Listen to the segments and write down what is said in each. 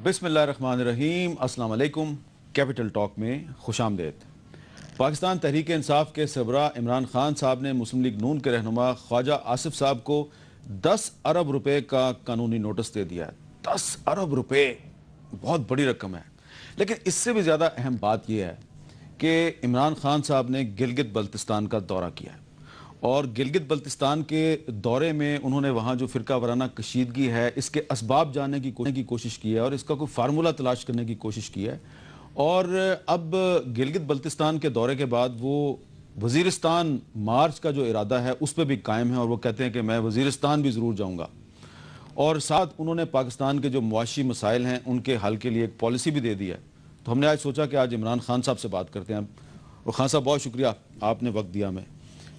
بسم اللہ الرحمن الرحیم، السلام علیکم۔ کیپٹل ٹاک میں خوش آمدید۔ پاکستان تحریک انصاف کے سربراہ عمران خان صاحب نے مسلم لیگ نون کے رہنما خواجہ آصف صاحب کو 10 ارب روپے کا قانونی نوٹس دے دیا ہے۔ 10 ارب روپے بہت بڑی رقم ہے، لیکن اس سے بھی زیادہ اہم بات یہ ہے کہ عمران خان صاحب نے گلگت بلتستان کا دورہ کیا ہے، اور گلگت بلتستان کے دورے میں انہوں نے وہاں جو فرقہ وارانہ کشیدگی ہے اس کے اسباب جاننے کی کوشش کی ہے اور اس کا کوئی فارمولہ تلاش کرنے کی کوشش کی ہے، اور اب گلگت بلتستان کے دورے کے بعد وہ وزیرستان مارچ کا جو ارادہ ہے اس پہ بھی قائم ہے، اور وہ کہتے ہیں کہ میں وزیرستان بھی ضرور جاؤں گا، اور ساتھ انہوں نے پاکستان کے جو معاشی مسائل ہیں ان کے حل کے لیے ایک پالیسی بھی دے دی ہے۔ تو ہم نے آج سوچا کہ آج عمران خان صاحب سے بات کرتے ہیں، اور خان صاحب بہت شکریہ آپ نے وقت دیا ہمیں۔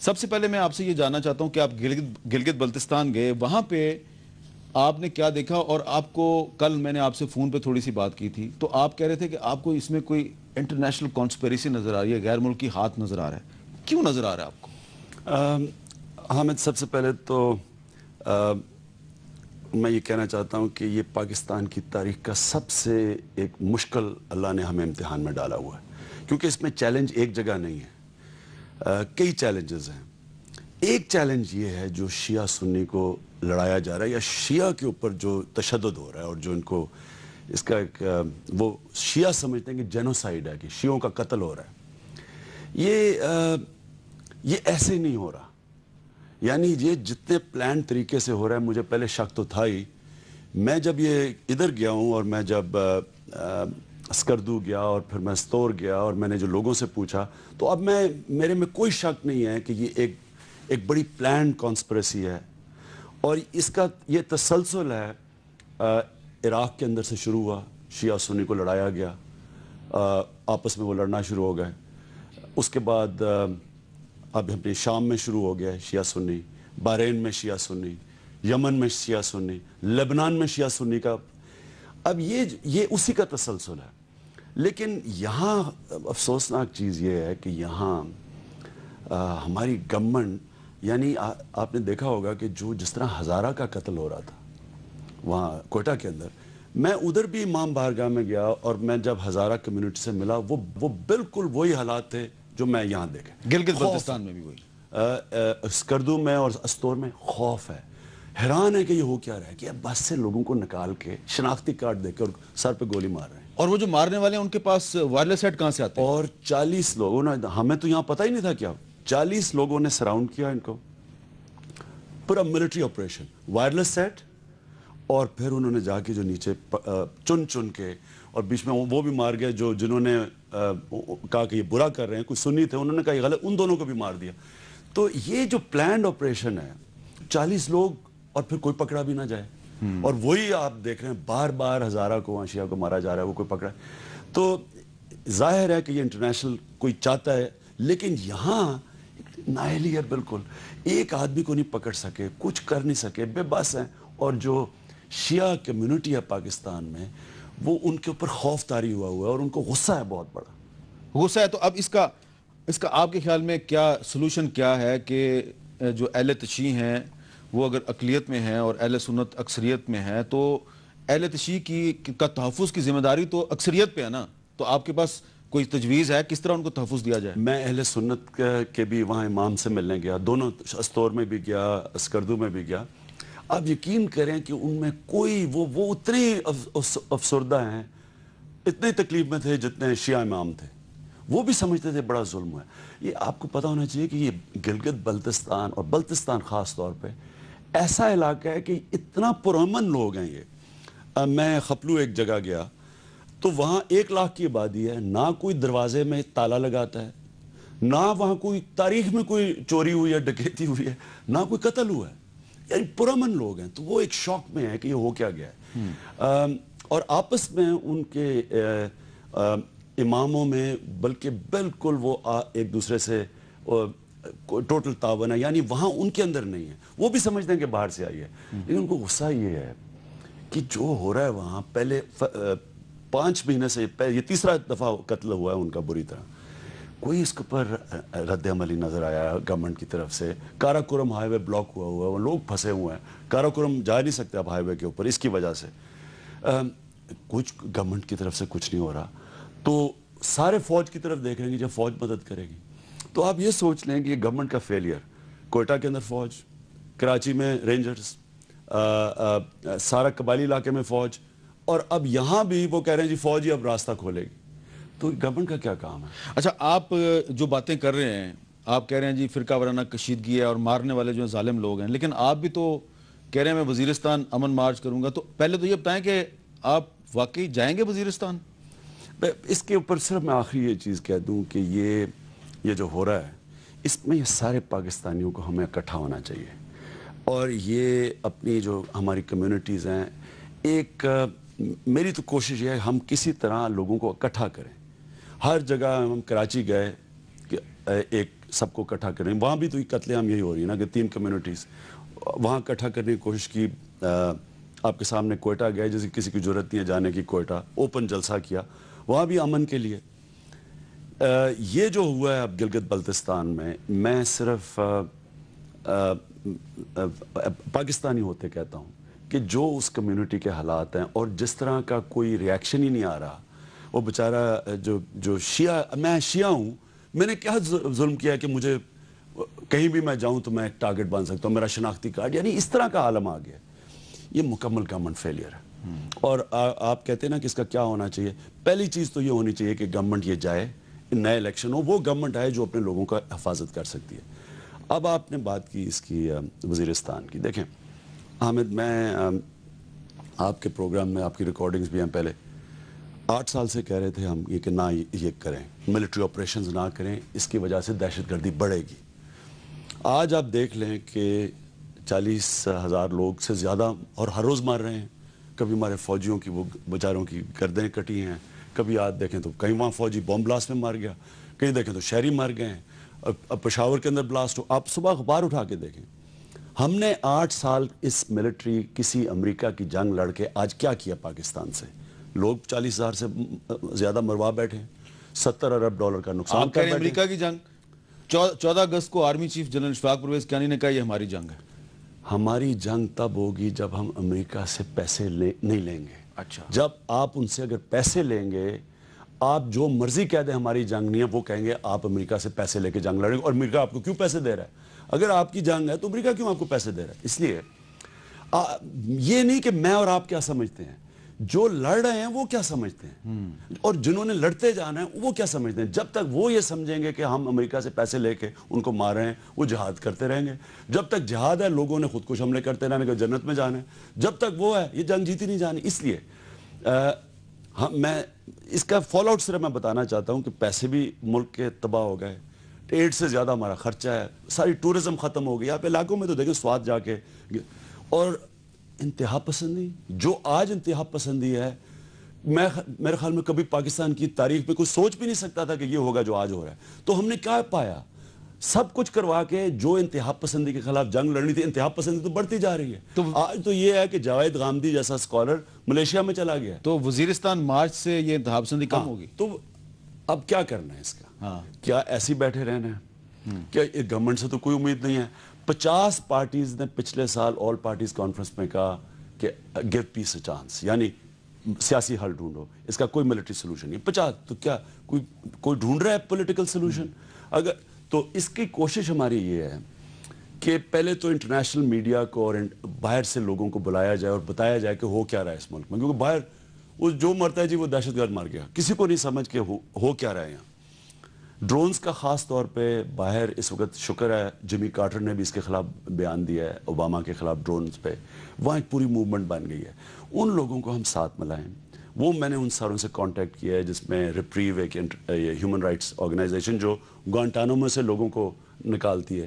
سب سے پہلے میں آپ سے یہ جاننا چاہتا ہوں کہ آپ گلگت بلتستان گئے، وہاں پہ آپ نے کیا دیکھا، اور آپ کو کل میں نے آپ سے فون پہ تھوڑی سی بات کی تھی تو آپ کہہ رہے تھے کہ آپ کو اس میں کوئی انٹرنیشنل کانسپیریسی نظر آ رہی ہے، غیر ملکی ہاتھ نظر آ رہا ہے۔ کیوں نظر آ رہا ہے آپ کو؟ حامد، سب سے پہلے تو میں یہ کہنا چاہتا ہوں کہ یہ پاکستان کی تاریخ کا سب سے ایک مشکل اللہ نے ہمیں امتحان میں ڈالا ہوا ہے، کیونکہ اس میں چیلنج ایک جگہ نہیں ہے، کئی چیلنجز ہیں۔ ایک چیلنج یہ ہے جو شیعہ سنی کو لڑایا جا رہا ہے، یا شیعہ کے اوپر جو تشدد ہو رہا ہے، اور جو ان کو اس کا ایک وہ شیعہ سمجھتے ہیں کہ جینوسائیڈ ہے، کہ شیعوں کا قتل ہو رہا ہے۔ یہ ایسے نہیں ہو رہا، یعنی یہ جتنے پلان طریقے سے ہو رہا ہے، مجھے پہلے شک تو تھا ہی۔ میں جب یہ ادھر گیا ہوں، اور میں جب اسکردو گیا اور پھر میں استور گیا، اور میں نے جو لوگوں سے پوچھا، تو اب میرے میں کوئی شک نہیں ہے کہ یہ ایک بڑی پلان کانسپریسی ہے، اور اس کا یہ تسلسل ہے۔ عراق کے اندر سے شروع ہوا، شیعہ سنی کو لڑایا گیا، آپس میں وہ لڑنا شروع ہو گئے۔ اس کے بعد اب اپنے شام میں شروع ہو گیا ہے شیعہ سنی، بحرین میں شیعہ سنی، یمن میں شیعہ سنی، لبنان میں شیعہ سنی کا، اب یہ اسی کا تسلسل ہے۔ لیکن یہاں افسوسناک چیز یہ ہے کہ یہاں ہماری گورنمنٹ، یعنی آپ نے دیکھا ہوگا کہ جس طرح ہزارہ کا قتل ہو رہا تھا وہاں کوئٹہ کے اندر، میں ادھر بھی امام بارگاہ میں گیا، اور میں جب ہزارہ کمیونٹی سے ملا، وہ بالکل وہی حالات تھے جو میں یہاں دیکھے۔ گلگت بلتستان میں بھی وہی، اسکردو میں اور استور میں خوف ہے، حیران ہے کہ یہ ہو کیا رہا ہے کہ اب بس سے لوگوں کو نکال کے شناختی کارڈ دے کے اور سر پہ گولی مار رہے ہیں، اور وہ جو مارنے والے ہیں ان کے پاس وائرلیس ہیڈ کہاں سے آتے ہیں؟ اور 40 لوگوں نے، ہمیں تو یہاں پتہ ہی نہیں تھا کیا، 40 لوگوں نے سراؤنڈ کیا ان کو، پورا ملٹری آپریشن، وائرلیس سیٹ، اور پھر انہوں نے جا کے جو نیچے چن کے، اور بیچ میں وہ بھی مار گئے جنہوں نے کہا کہ یہ برا کر رہے ہیں، کوئی سنی تھے، انہوں نے کہا یہ غلط، ان دونوں کو بھی مار دیا۔ تو یہ جو پلانڈ آپریشن ہے، 40 لوگ اور پھر کوئی پکڑا بھی نہ جائے، اور وہی آپ دیکھ رہے ہیں بار بار ہزارہ کو، شیعہ کو مارا جا رہا ہے، وہ کوئی پکڑا ہے۔ تو ظاہر ہے کہ یہ انٹرنیشنل کوئی چاہتا ہے، لیکن یہاں نااہلی ہے بالکل، ایک آدمی کو نہیں پکڑ سکے، کچھ کر نہیں سکے، بے بس ہیں، اور جو شیعہ کمیونٹی ہے پاکستان میں، وہ ان کے اوپر خوف طاری ہوا ہے، اور ان کو غصہ ہے بہت بڑا غصہ ہے۔ تو اب اس کا آپ کے خیال میں کیا سلوشن کیا ہے کہ جو اہل تشیع ہیں وہ اگر اقلیت میں ہیں اور اہل سنت اکثریت میں ہیں، تو اہل تشیع کا تحفظ کی ذمہ داری تو اکثریت پہ ہے نا، تو آپ کے پاس کوئی تجویز ہے کس طرح ان کو تحفظ دیا جائے؟ میں اہل سنت کے بھی وہاں امام سے ملنے گیا، دونوں استور میں بھی گیا، اسکردو میں بھی گیا۔ آپ یقین کریں کہ ان میں کوئی وہ اتنے افسردہ ہیں، اتنے تکلیف میں تھے جتنے شیعہ امام تھے، وہ بھی سمجھتے تھے بڑا ظلم ہے۔ یہ آپ کو پتہ ہونا چاہیے کہ یہ گلگت بلتستان، اور بلتستان خاص طور پہ ایسا علاقہ ہے کہ اتنا پرامن لوگ ہیں یہ۔ میں خپلو ایک جگہ گیا تو وہاں 1 لاکھ کی آبادی ہے، نہ کوئی دروازے میں تالا لگاتا ہے، نہ وہاں کوئی تاریخ میں کوئی چوری ہوئی ہے، ڈکیتی ہوئی ہے، نہ کوئی قتل ہوا ہے، یعنی پرامن لوگ ہیں۔ تو وہ ایک شوق میں ہے کہ یہ ہو کیا گیا ہے، اور آپس میں ان کے اماموں میں بلکہ بالکل وہ ایک دوسرے سے ٹوٹل تعاون ہے، یعنی وہاں ان کے اندر نہیں ہے، وہ بھی سمجھتے ہیں کہ باہر سے آئی ہے، لیکن ان کو غصہ یہ ہے کہ جو ہو رہا ہے وہاں، پہلے 5 مہینے سے یہ تیسرا دفعہ قتل ہوا ہے ان کا بری طرح، کوئی اس کے اوپر رد عمل ہی نظر آیا گورنمنٹ کی طرف سے۔ کاراکورم ہائی وے بلاک ہوا ہے، وہ لوگ پھنسے ہوئے ہیں، کاراکورم جا نہیں سکتے اب ہائی وے کے اوپر اس کی وجہ سے۔ کچھ گورنمنٹ کی طرف سے کچھ نہیں ہو رہا تو سارے فوج کی طرف دیکھ رہے ہیں کہ جب فوج مدد کرے گی. تو آپ یہ سوچ لیں کہ یہ گورنمنٹ کا فیلئر, کوئٹہ کے اندر فوج, کراچی میں رینجرز, سارا قبائلی علاقے میں فوج, اور اب یہاں بھی وہ کہہ رہے ہیں جی فوج ہی اب راستہ کھولے گی. تو گورنمنٹ کا کیا کام ہے؟ اچھا, آپ جو باتیں کر رہے ہیں, آپ کہہ رہے ہیں جی فرقہ وارانہ کشیدگی ہے اور مارنے والے جو ہیں ظالم لوگ ہیں, لیکن آپ بھی تو کہہ رہے ہیں میں وزیرستان امن مارچ کروں گا. تو پہلے تو یہ بتائیں کہ آپ واقعی جائیں گے وزیرستان؟ اس کے اوپر صرف میں آخری یہ چیز کہہ دوں کہ یہ جو ہو رہا ہے اس میں یہ سارے پاکستانیوں کو ہمیں اکٹھا ہونا چاہیے, اور یہ اپنی جو ہماری کمیونٹیز ہیں, ایک میری تو کوشش یہ ہے ہم کسی طرح لوگوں کو اکٹھا کریں. ہر جگہ ہم کراچی گئے کہ ایک سب کو اکٹھا کریں, وہاں بھی تو قتل عام یہی ہو رہی ہے نا کہ 3 کمیونٹیز وہاں اکٹھا کرنے کی کوشش کی. آپ کے سامنے کوئٹہ گئے, جیسے کسی کی ضرورت نہیں ہے جانے کی, کوئٹہ اوپن جلسہ کیا, وہاں بھی امن کے لیے. یہ جو ہوا ہے اب گلگت بلتستان میں صرف پاکستانی ہوتے کہتا ہوں کہ جو اس کمیونٹی کے حالات ہیں اور جس طرح کا کوئی ریاکشن ہی نہیں آ رہا. وہ بیچارہ جو شیعہ, میں شیعہ ہوں, میں نے کیا ظلم کیا کہ مجھے کہیں بھی میں جاؤں تو میں ایک ٹارگٹ بن سکتا ہوں, میرا شناختی کارڈ, یعنی اس طرح کا عالم آ گیا. یہ مکمل گورنمنٹ فیلئر ہے. اور آپ کہتے ہیں نا کہ اس کا کیا ہونا چاہیے, پہلی چیز تو یہ ہونی چاہیے کہ گورنمنٹ یہ جائے, نئے الیکشن ہو, وہ گورنمنٹ آئے جو اپنے لوگوں کا حفاظت کر سکتی ہے. اب آپ نے بات کی اس کی وزیرستان کی. دیکھیں حامد, میں آپ کے پروگرام میں آپ کی ریکارڈنگز بھی ہیں, پہلے 8 سال سے کہہ رہے تھے ہم یہ کہ نہ یہ کریں, ملٹری آپریشنز نہ کریں, اس کی وجہ سے دہشت گردی بڑھے گی. آج آپ دیکھ لیں کہ 40,000 لوگ سے زیادہ اور ہر روز مار رہے ہیں. کبھی ہمارے فوجیوں کی وہ بیچاروں کی گردنیں کٹی ہیں, کبھی آپ دیکھیں تو کہیں وہاں فوجی بم بلاسٹ میں مار گیا, کہیں دیکھیں تو شہری مار گئے ہیں. اب پشاور کے اندر بلاسٹ ہو, آپ صبح اخبار اٹھا کے دیکھیں. ہم نے 8 سال اس ملٹری کسی امریکہ کی جنگ لڑ کے آج کیا کیا پاکستان سے؟ لوگ 40,000 سے زیادہ مروا بیٹھے ہیں, $70 ارب کا نقصان آپ کہہ رہے ہیں امریکہ کی جنگ. 14 اگست کو army chief general Ashfaq Pervez Kayani نے کہا یہ ہماری جنگ ہے. ہماری جنگ تب ہوگی جب ہم امریکہ سے پیسے نہیں لیں گے. اچھا, جب آپ ان سے اگر پیسے لیں گے, آپ جو مرضی کہہ دیں ہماری جنگ نہیں ہے, وہ کہیں گے آپ امریکہ سے پیسے لے کے جنگ لڑیں گے, اور امریکہ آپ کو کیوں پیسے دے رہا ہے؟ اگر آپ کی جنگ ہے تو امریکہ کیوں آپ کو پیسے دے رہا ہے؟ اس لیے یہ نہیں کہ میں اور آپ کیا سمجھتے ہیں, جو لڑ رہے ہیں وہ کیا سمجھتے ہیں, اور جنہوں نے لڑتے جانا ہے وہ کیا سمجھتے ہیں. جب تک وہ یہ سمجھیں گے کہ ہم امریکہ سے پیسے لے کے ان کو مار رہے ہیں, وہ جہاد کرتے رہیں گے. جب تک جہاد ہے لوگوں نے خود کش حملے کرتے رہنے کہ جنت میں جانا ہے, جب تک وہ ہے یہ جنگ جیتی نہیں جانی. اس لیے میں اس کا فال آؤٹ صرف میں بتانا چاہتا ہوں کہ پیسے بھی ملک کے تباہ ہو گئے, 8 سے زیادہ ہمارا خرچہ ہے, ساری ٹورزم ختم ہو گئی. آپ علاقوں میں تو دیکھیں سوات جا کے, اور انتہا پسندی, جو آج انتہا پسندی ہے, میرے خیال میں کبھی پاکستان کی تاریخ میں کوئی سوچ بھی نہیں سکتا تھا کہ یہ ہوگا جو آج ہو رہا ہے. تو ہم نے کیا پایا؟ سب کچھ کروا کے جو انتہا پسندی کے خلاف جنگ لڑنی تھی, انتہا پسندی تو بڑھتی جا رہی ہے. آج تو یہ ہے کہ جاوید غامدی جیسا اسکالر ملیشیا میں چلا گیا. تو وزیرستان مارچ سے یہ انتہا پسندی کم ہوگی. تو اب کیا کرنا ہے اس کا؟ کیا ایسی بیٹھے رہنا ہے؟ کیا گورنمنٹ سے تو کوئی امید نہیں ہے. 50 پارٹیز نے پچھلے سال آل پارٹیز کانفرنس میں کہا کہ گیو پیس اے چانس, یعنی سیاسی حل ڈھونڈو, اس کا کوئی ملٹری سلوشن نہیں. 50 تو کیا کوئی ڈھونڈ رہا ہے پولیٹیکل سلوشن؟ اگر تو اس کی کوشش ہماری یہ ہے کہ پہلے تو انٹرنیشنل میڈیا کو اور باہر سے لوگوں کو بلایا جائے اور بتایا جائے کہ ہو کیا رہا ہے اس ملک میں, کیونکہ باہر وہ جو مرتا ہے جی وہ دہشت گرد مار گیا, کسی کو نہیں سمجھ کے ہو کیا رہا ہے یہاں. ڈرونز کا خاص طور پہ باہر اس وقت, شکر ہے جمی کارٹر نے بھی اس کے خلاف بیان دیا ہے, اوباما کے خلاف ڈرونز پہ, وہاں ایک پوری موومنٹ بن گئی ہے. ان لوگوں کو ہم ساتھ ملائیں. وہ میں نے ان ساروں سے کانٹیکٹ کیا ہے, جس میں ریپریو ایک ہیومن رائٹس آرگنائزیشن جو گوانٹانامو سے لوگوں کو نکالتی ہے,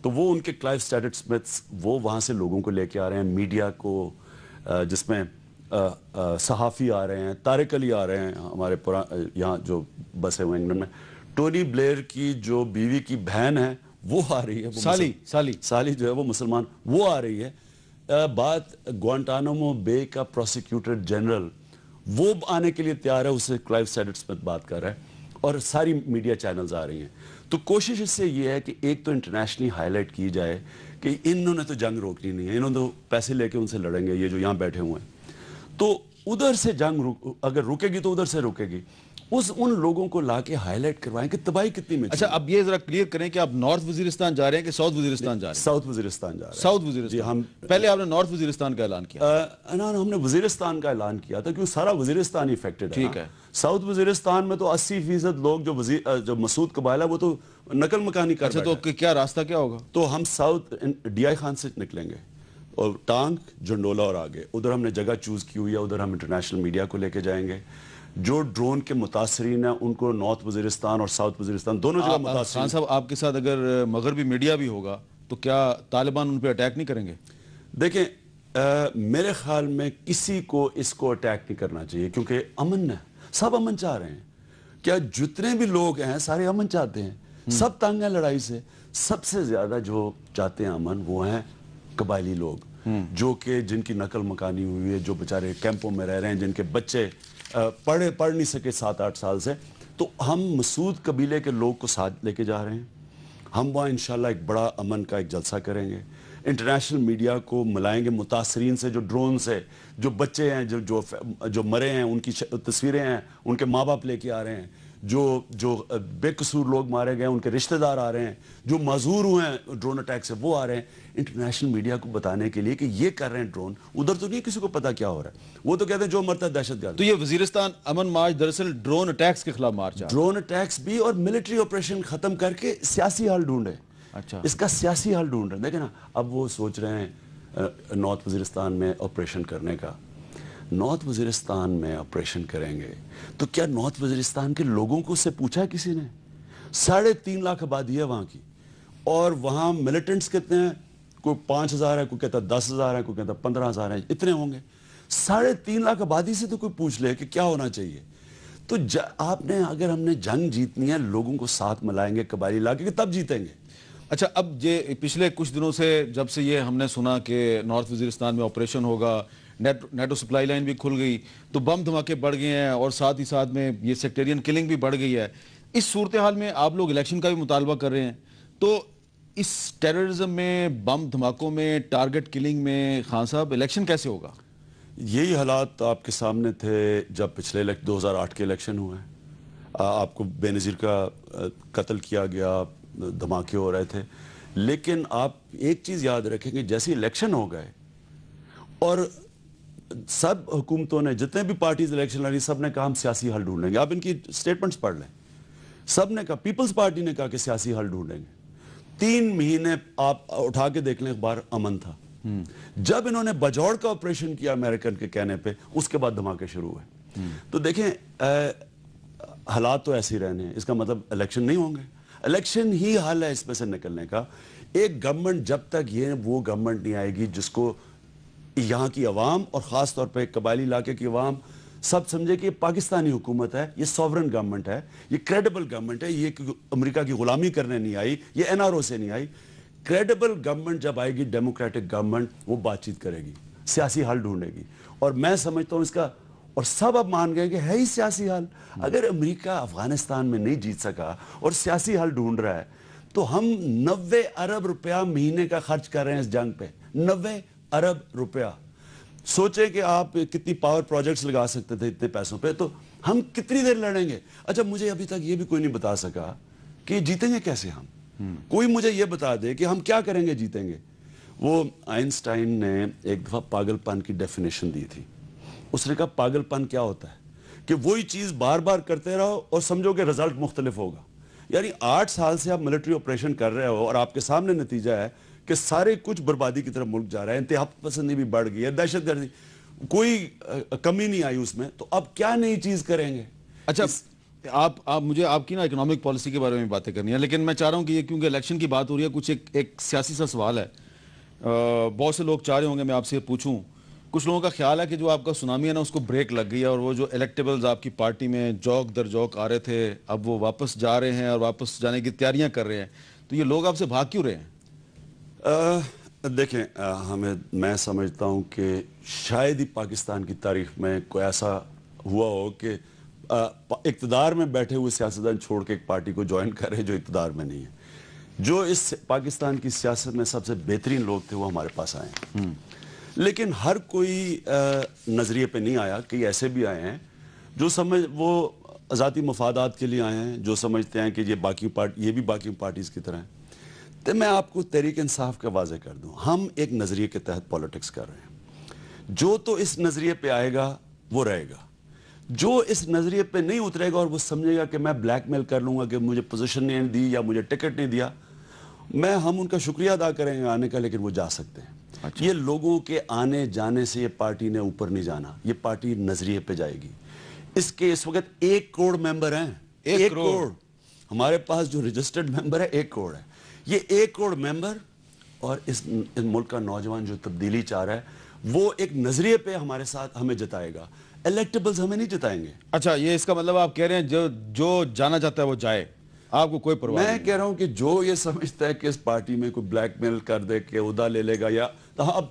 تو وہ ان کے کلائیو اسٹیٹس سمتھس وہ وہاں سے لوگوں کو لے کے آ رہے ہیں, میڈیا کو, جس میں صحافی آ رہے ہیں, طارق علی آ رہے ہیں ہمارے یہاں جو بسے ہوئے انگلینڈ میں, ٹونی بلیئر کی جو بیوی کی بہن ہے وہ آ رہی ہے, سالی جو ہے وہ مسلمان, وہ آ رہی ہے. بات گوانٹانامو بے کا پروسیکیوٹر جنرل وہ آنے کے لیے تیار ہے, اسے کلائیو اسٹیٹس میں بات کر رہا ہے, اور ساری میڈیا چینلز آ رہی ہیں. تو کوشش اس سے یہ ہے کہ ایک تو انٹرنیشنلی ہائی لائٹ کی جائے کہ انہوں نے تو جنگ روکنی نہیں ہے, انہوں نے تو پیسے لے کے ان سے لڑیں گے, یہ جو یہاں بیٹھے ہوئے ہیں. تو ادھر سے جنگ اگر رکے گی تو ادھر سے رکے گی. ان لوگوں کو لا کے ہائی لائٹ کروائیں کہ تباہی کتنی میں. اچھا اب یہ ذرا کلیئر کریں کہ آپ نارتھ وزیرستان جا رہے ہیں کہ ساؤتھ وزیرستان جا رہے ہیں؟ ساؤتھ وزیرستان جا رہے ہیں. ساؤتھ وزیرستان. پہلے آپ نے نارتھ وزیرستان کا اعلان کیا. ہم نے وزیرستان کا اعلان کیا تھا کیونکہ سارا وزیرستان ہی افیکٹڈ ہے. ٹھیک ہے. ساؤتھ وزیرستان میں تو 80% لوگ جو مسعود قبائل ہے وہ تو نقل مکانی کر اچھا تو کیا راستہ کیا ہوگا؟ تو ہم ساؤتھ ڈی آئی خان سے نکلیں گے اور ٹانگ جنڈولا اور آگے ادھر ہم نے جگہ چوز کی ہوئی ہے. ادھر ہم انٹرنیشنل میڈیا کو لے کے جائیں گے. جو ڈرون کے متاثرین ہیں ان کو نارتھ وزیرستان اور ساؤتھ وزیرستان دونوں جگہ متاثرین. خان صاحب آپ کے ساتھ اگر مغربی میڈیا بھی ہوگا تو کیا طالبان ان پہ اٹیک نہیں کریں گے؟ دیکھیں میرے خیال میں کسی کو اس کو اٹیک نہیں کرنا چاہیے کیونکہ امن ہے. سب امن چاہ رہے ہیں. کیا جتنے بھی لوگ ہیں سارے امن چاہتے ہیں. سب تنگ ہیں لڑائی سے. سب سے زیادہ جو چاہتے ہیں امن وہ ہیں قبائلی لوگ جو کہ جن کی نقل مکانی ہوئی ہے, جو بیچارے کیمپوں میں رہ رہے ہیں, جن کے بچے پڑھ نہیں سکے 7-8 سال سے. تو ہم مسعود قبیلے کے لوگ کو ساتھ لے کے جا رہے ہیں. ہم وہاں انشاءاللہ ایک بڑا امن کا ایک جلسہ کریں گے. انٹرنیشنل میڈیا کو ملائیں گے متاثرین سے, جو ڈرون سے جو بچے ہیں جو مرے ہیں ان کی تصویریں ہیں, ان کے ماں باپ لے کے آ رہے ہیں, جو بے قصور لوگ مارے گئے ان کے رشتہ دار آ رہے ہیں, جو معذور ہوئے ہیں ڈرون اٹیک سے وہ آ رہے ہیں. انٹرنیشنل میڈیا کو بتانے کے لیے کہ یہ کر رہے ہیں ڈرون. ادھر تو نہیں کسی کو پتا کیا ہو رہا ہے. وہ تو کہتے ہیں جو مرتا ہے دہشت گرد. تو یہ وزیرستان امن مارچ دراصل ڈرون اٹیکس کے خلاف مارچ ہے. ڈرون اٹیکس بھی اور ملٹری آپریشن ختم کر کے سیاسی حل ڈھونڈے. اچھا اس کا سیاسی حل ڈھونڈ رہے ہیں. دیکھیں نا اب وہ سوچ رہے ہیں نارتھ وزیرستان میں آپریشن کرنے کا. نارتھ وزیرستان میں آپریشن کریں گے تو کیا نارتھ وزیرستان کے لوگوں کو اس سے پوچھا کسی نے؟ 3.5 لاکھ آبادی ہے وہاں کی اور وہاں ملیٹنٹس کتنے ہیں؟ کوئی 5,000 ہے, کوئی کہتا 10,000 ہے, کوئی کہتا 15,000 ہے. اتنے ہوں گے. 3.5 لاکھ آبادی سے تو کوئی پوچھ لے کہ کیا ہونا چاہیے. تو آپ نے اگر ہم نے جنگ جیتنی ہے لوگوں کو ساتھ ملائیں گے قبائلی علاقے کے تب جیتیں گے. اچھا اب یہ پچھلے کچھ دنوں سے جب سے یہ ہم نے سنا کہ نارتھ وزیرستان میں آپریشن ہوگا, نیٹو سپلائی لائن بھی کھل گئی, تو بم دھماکے بڑھ گئے ہیں اور ساتھ ہی ساتھ میں یہ سیکٹیرین کلنگ بھی بڑھ گئی ہے. اس صورتحال میں آپ لوگ الیکشن کا بھی مطالبہ کر رہے ہیں, تو اس ٹیررزم میں, بم دھماکوں میں, ٹارگٹ کلنگ میں خان صاحب الیکشن کیسے ہوگا؟ یہی حالات آپ کے سامنے تھے جب پچھلے 2008 کے الیکشن ہوئے. آپ کو بے نظیر کا قتل کیا گیا, دھماکے ہو رہے تھے. لیکن آپ ایک چیز یاد رکھیں کہ جیسے الیکشن ہو گئے اور سب حکومتوں نے, جتنے بھی پارٹیز الیکشن لڑی, سب نے کہا ہم سیاسی حل ڈھونڈیں گے. آپ ان کی سٹیٹمنٹس پڑھ لیں. سب نے کہا, پیپلز پارٹی نے کہا کہ سیاسی حل ڈھونڈیں گے. 3 مہینے آپ اٹھا کے دیکھ لیں اخبار, امن تھا. جب انہوں نے بجوڑ کا آپریشن کیا امریکن کے کہنے پہ, اس کے بعد دھماکے شروع ہوئے. تو دیکھیں حالات تو ایسے ہی رہنے ہیں. اس کا مطلب الیکشن نہیں ہوں گے. الیکشن ہی حل ہے اس میں سے نکلنے کا. ایک گورنمنٹ جب تک وہ گورنمنٹ نہیں آئے گی جس کو یہاں کی عوام اور خاص طور پہ قبائلی علاقے کی عوام سب سمجھے کہ یہ پاکستانی حکومت ہے, یہ سوورن گورنمنٹ ہے, یہ کریڈیبل گورنمنٹ ہے, یہ امریکہ کی غلامی کرنے نہیں آئی, یہ این آر او سے نہیں آئی. کریڈیبل گورنمنٹ جب آئے گی, ڈیموکریٹک گورنمنٹ, وہ بات چیت کرے گی, سیاسی حل ڈھونڈے گی. اور میں سمجھتا ہوں اس کا, اور سب اب مان گئے کہ ہے ہی سیاسی حل. اگر امریکہ افغانستان میں نہیں جیت سکا اور سیاسی حل ڈھونڈ رہا ہے تو ہم 90 ارب روپیہ مہینے کا خرچ کر رہے ہیں اس جنگ پہ. 90 ارب روپیہ. سوچیں کہ آپ کتنی پاور پروجیکٹس لگا سکتے تھے اتنے پیسوں پہ, تو ہم کتنی دیر لڑیں گے. اچھا مجھے ابھی تک یہ بھی کوئی نہیں بتا سکا کہ جیتیں گے کیسے ہم. کوئی مجھے یہ بتا دے کہ ہم کیا کریں گے جیتیں گے. وہ آئنسٹائن نے ایک دفعہ پاگل پن کی ڈیفینیشن دی تھی. اس نے کہا پاگل پن کیا ہوتا ہے کہ وہی چیز بار بار کرتے رہو اور سمجھو کہ رزلٹ مختلف ہوگا. یعنی 8 سال سے آپ ملٹری آپریشن کر رہے ہو اور آپ کے سامنے نتیجہ ہے کہ سارے کچھ بربادی کی طرف ملک جا رہا ہے, انتہا پسندی بھی بڑھ گئی ہے, دہشت گردی کوئی کمی نہیں آئی اس میں, تو اب کیا نئی چیز کریں گے. اچھا آپ مجھے آپ کی نا اکنامک پالیسی کے بارے میں باتیں کرنی ہے, لیکن میں چاہ رہا ہوں کہ یہ کیونکہ الیکشن کی بات ہو رہی ہے, کچھ ایک سیاسی سا سوال ہے. بہت سے لوگ چاہ رہے ہوں گے میں آپ سے پوچھوں. کچھ لوگوں کا خیال ہے کہ جو آپ کا سونامی ہے نا اس کو بریک لگ گئی ہے, اور وہ جو الیکٹیبلز آپ کی پارٹی میں جوک در جوک آ رہے تھے اب وہ واپس جا رہے ہیں اور واپس جانے کی تیاریاں کر رہے ہیں. تو یہ لوگ آپ سے بھاگ کیوں رہے ہیں؟ دیکھیں میں سمجھتا ہوں کہ شاید ہی پاکستان کی تاریخ میں کوئی ایسا ہوا ہو کہ اقتدار میں بیٹھے ہوئے سیاستدان چھوڑ کے ایک پارٹی کو جوائن کرے جو اقتدار میں نہیں ہے. جو اس پاکستان کی سیاست میں سب سے بہترین لوگ تھے وہ ہمارے پاس آئے ہیں. لیکن ہر کوئی نظریے پہ نہیں آیا. کئی ایسے بھی آئے ہیں جو وہ ذاتی مفادات کے لیے آئے ہیں, جو سمجھتے ہیں کہ یہ بھی باقی پارٹیز کی طرح ہیں. تو میں آپ کو تحریک انصاف کا واضح کر دوں, ہم ایک نظریے کے تحت پولیٹکس کر رہے ہیں. جو تو اس نظریے پہ آئے گا وہ رہے گا, جو اس نظریے پہ نہیں اترے گا اور وہ سمجھے گا کہ میں بلیک میل کر لوں گا کہ مجھے پوزیشن نہیں دی یا مجھے ٹکٹ نہیں دیا, ہم ان کا شکریہ ادا کریں گے آنے کا, لیکن وہ جا سکتے ہیں. اچھا. یہ لوگوں کے آنے جانے سے یہ پارٹی نے اوپر نہیں جانا, یہ پارٹی نظریے پہ جائے گی. اس وقت 1 کروڑ ممبر ہیں, 1 کروڑ ہمارے پاس جو رجسٹرڈ ممبر ہے 1 کروڑ ہے. یہ 1 کروڑ ممبر اور اس ملک کا نوجوان جو تبدیلی چاہ رہا ہے وہ ایک نظریے پہ ہمارے ساتھ ہمیں جتائے گا, الیکٹیبلز ہمیں نہیں جتائیں گے. اچھا, یہ اس کا مطلب آپ کہہ رہے ہیں جو جانا چاہتا ہے وہ جائے, آپ کو کوئی پرواہ نہیں؟ میں کہہ رہا ہوں کہ جو یہ سمجھتا ہے کہ اس پارٹی میں کوئی بلیک میل کر دے کہ عہدہ لے لے گا, یا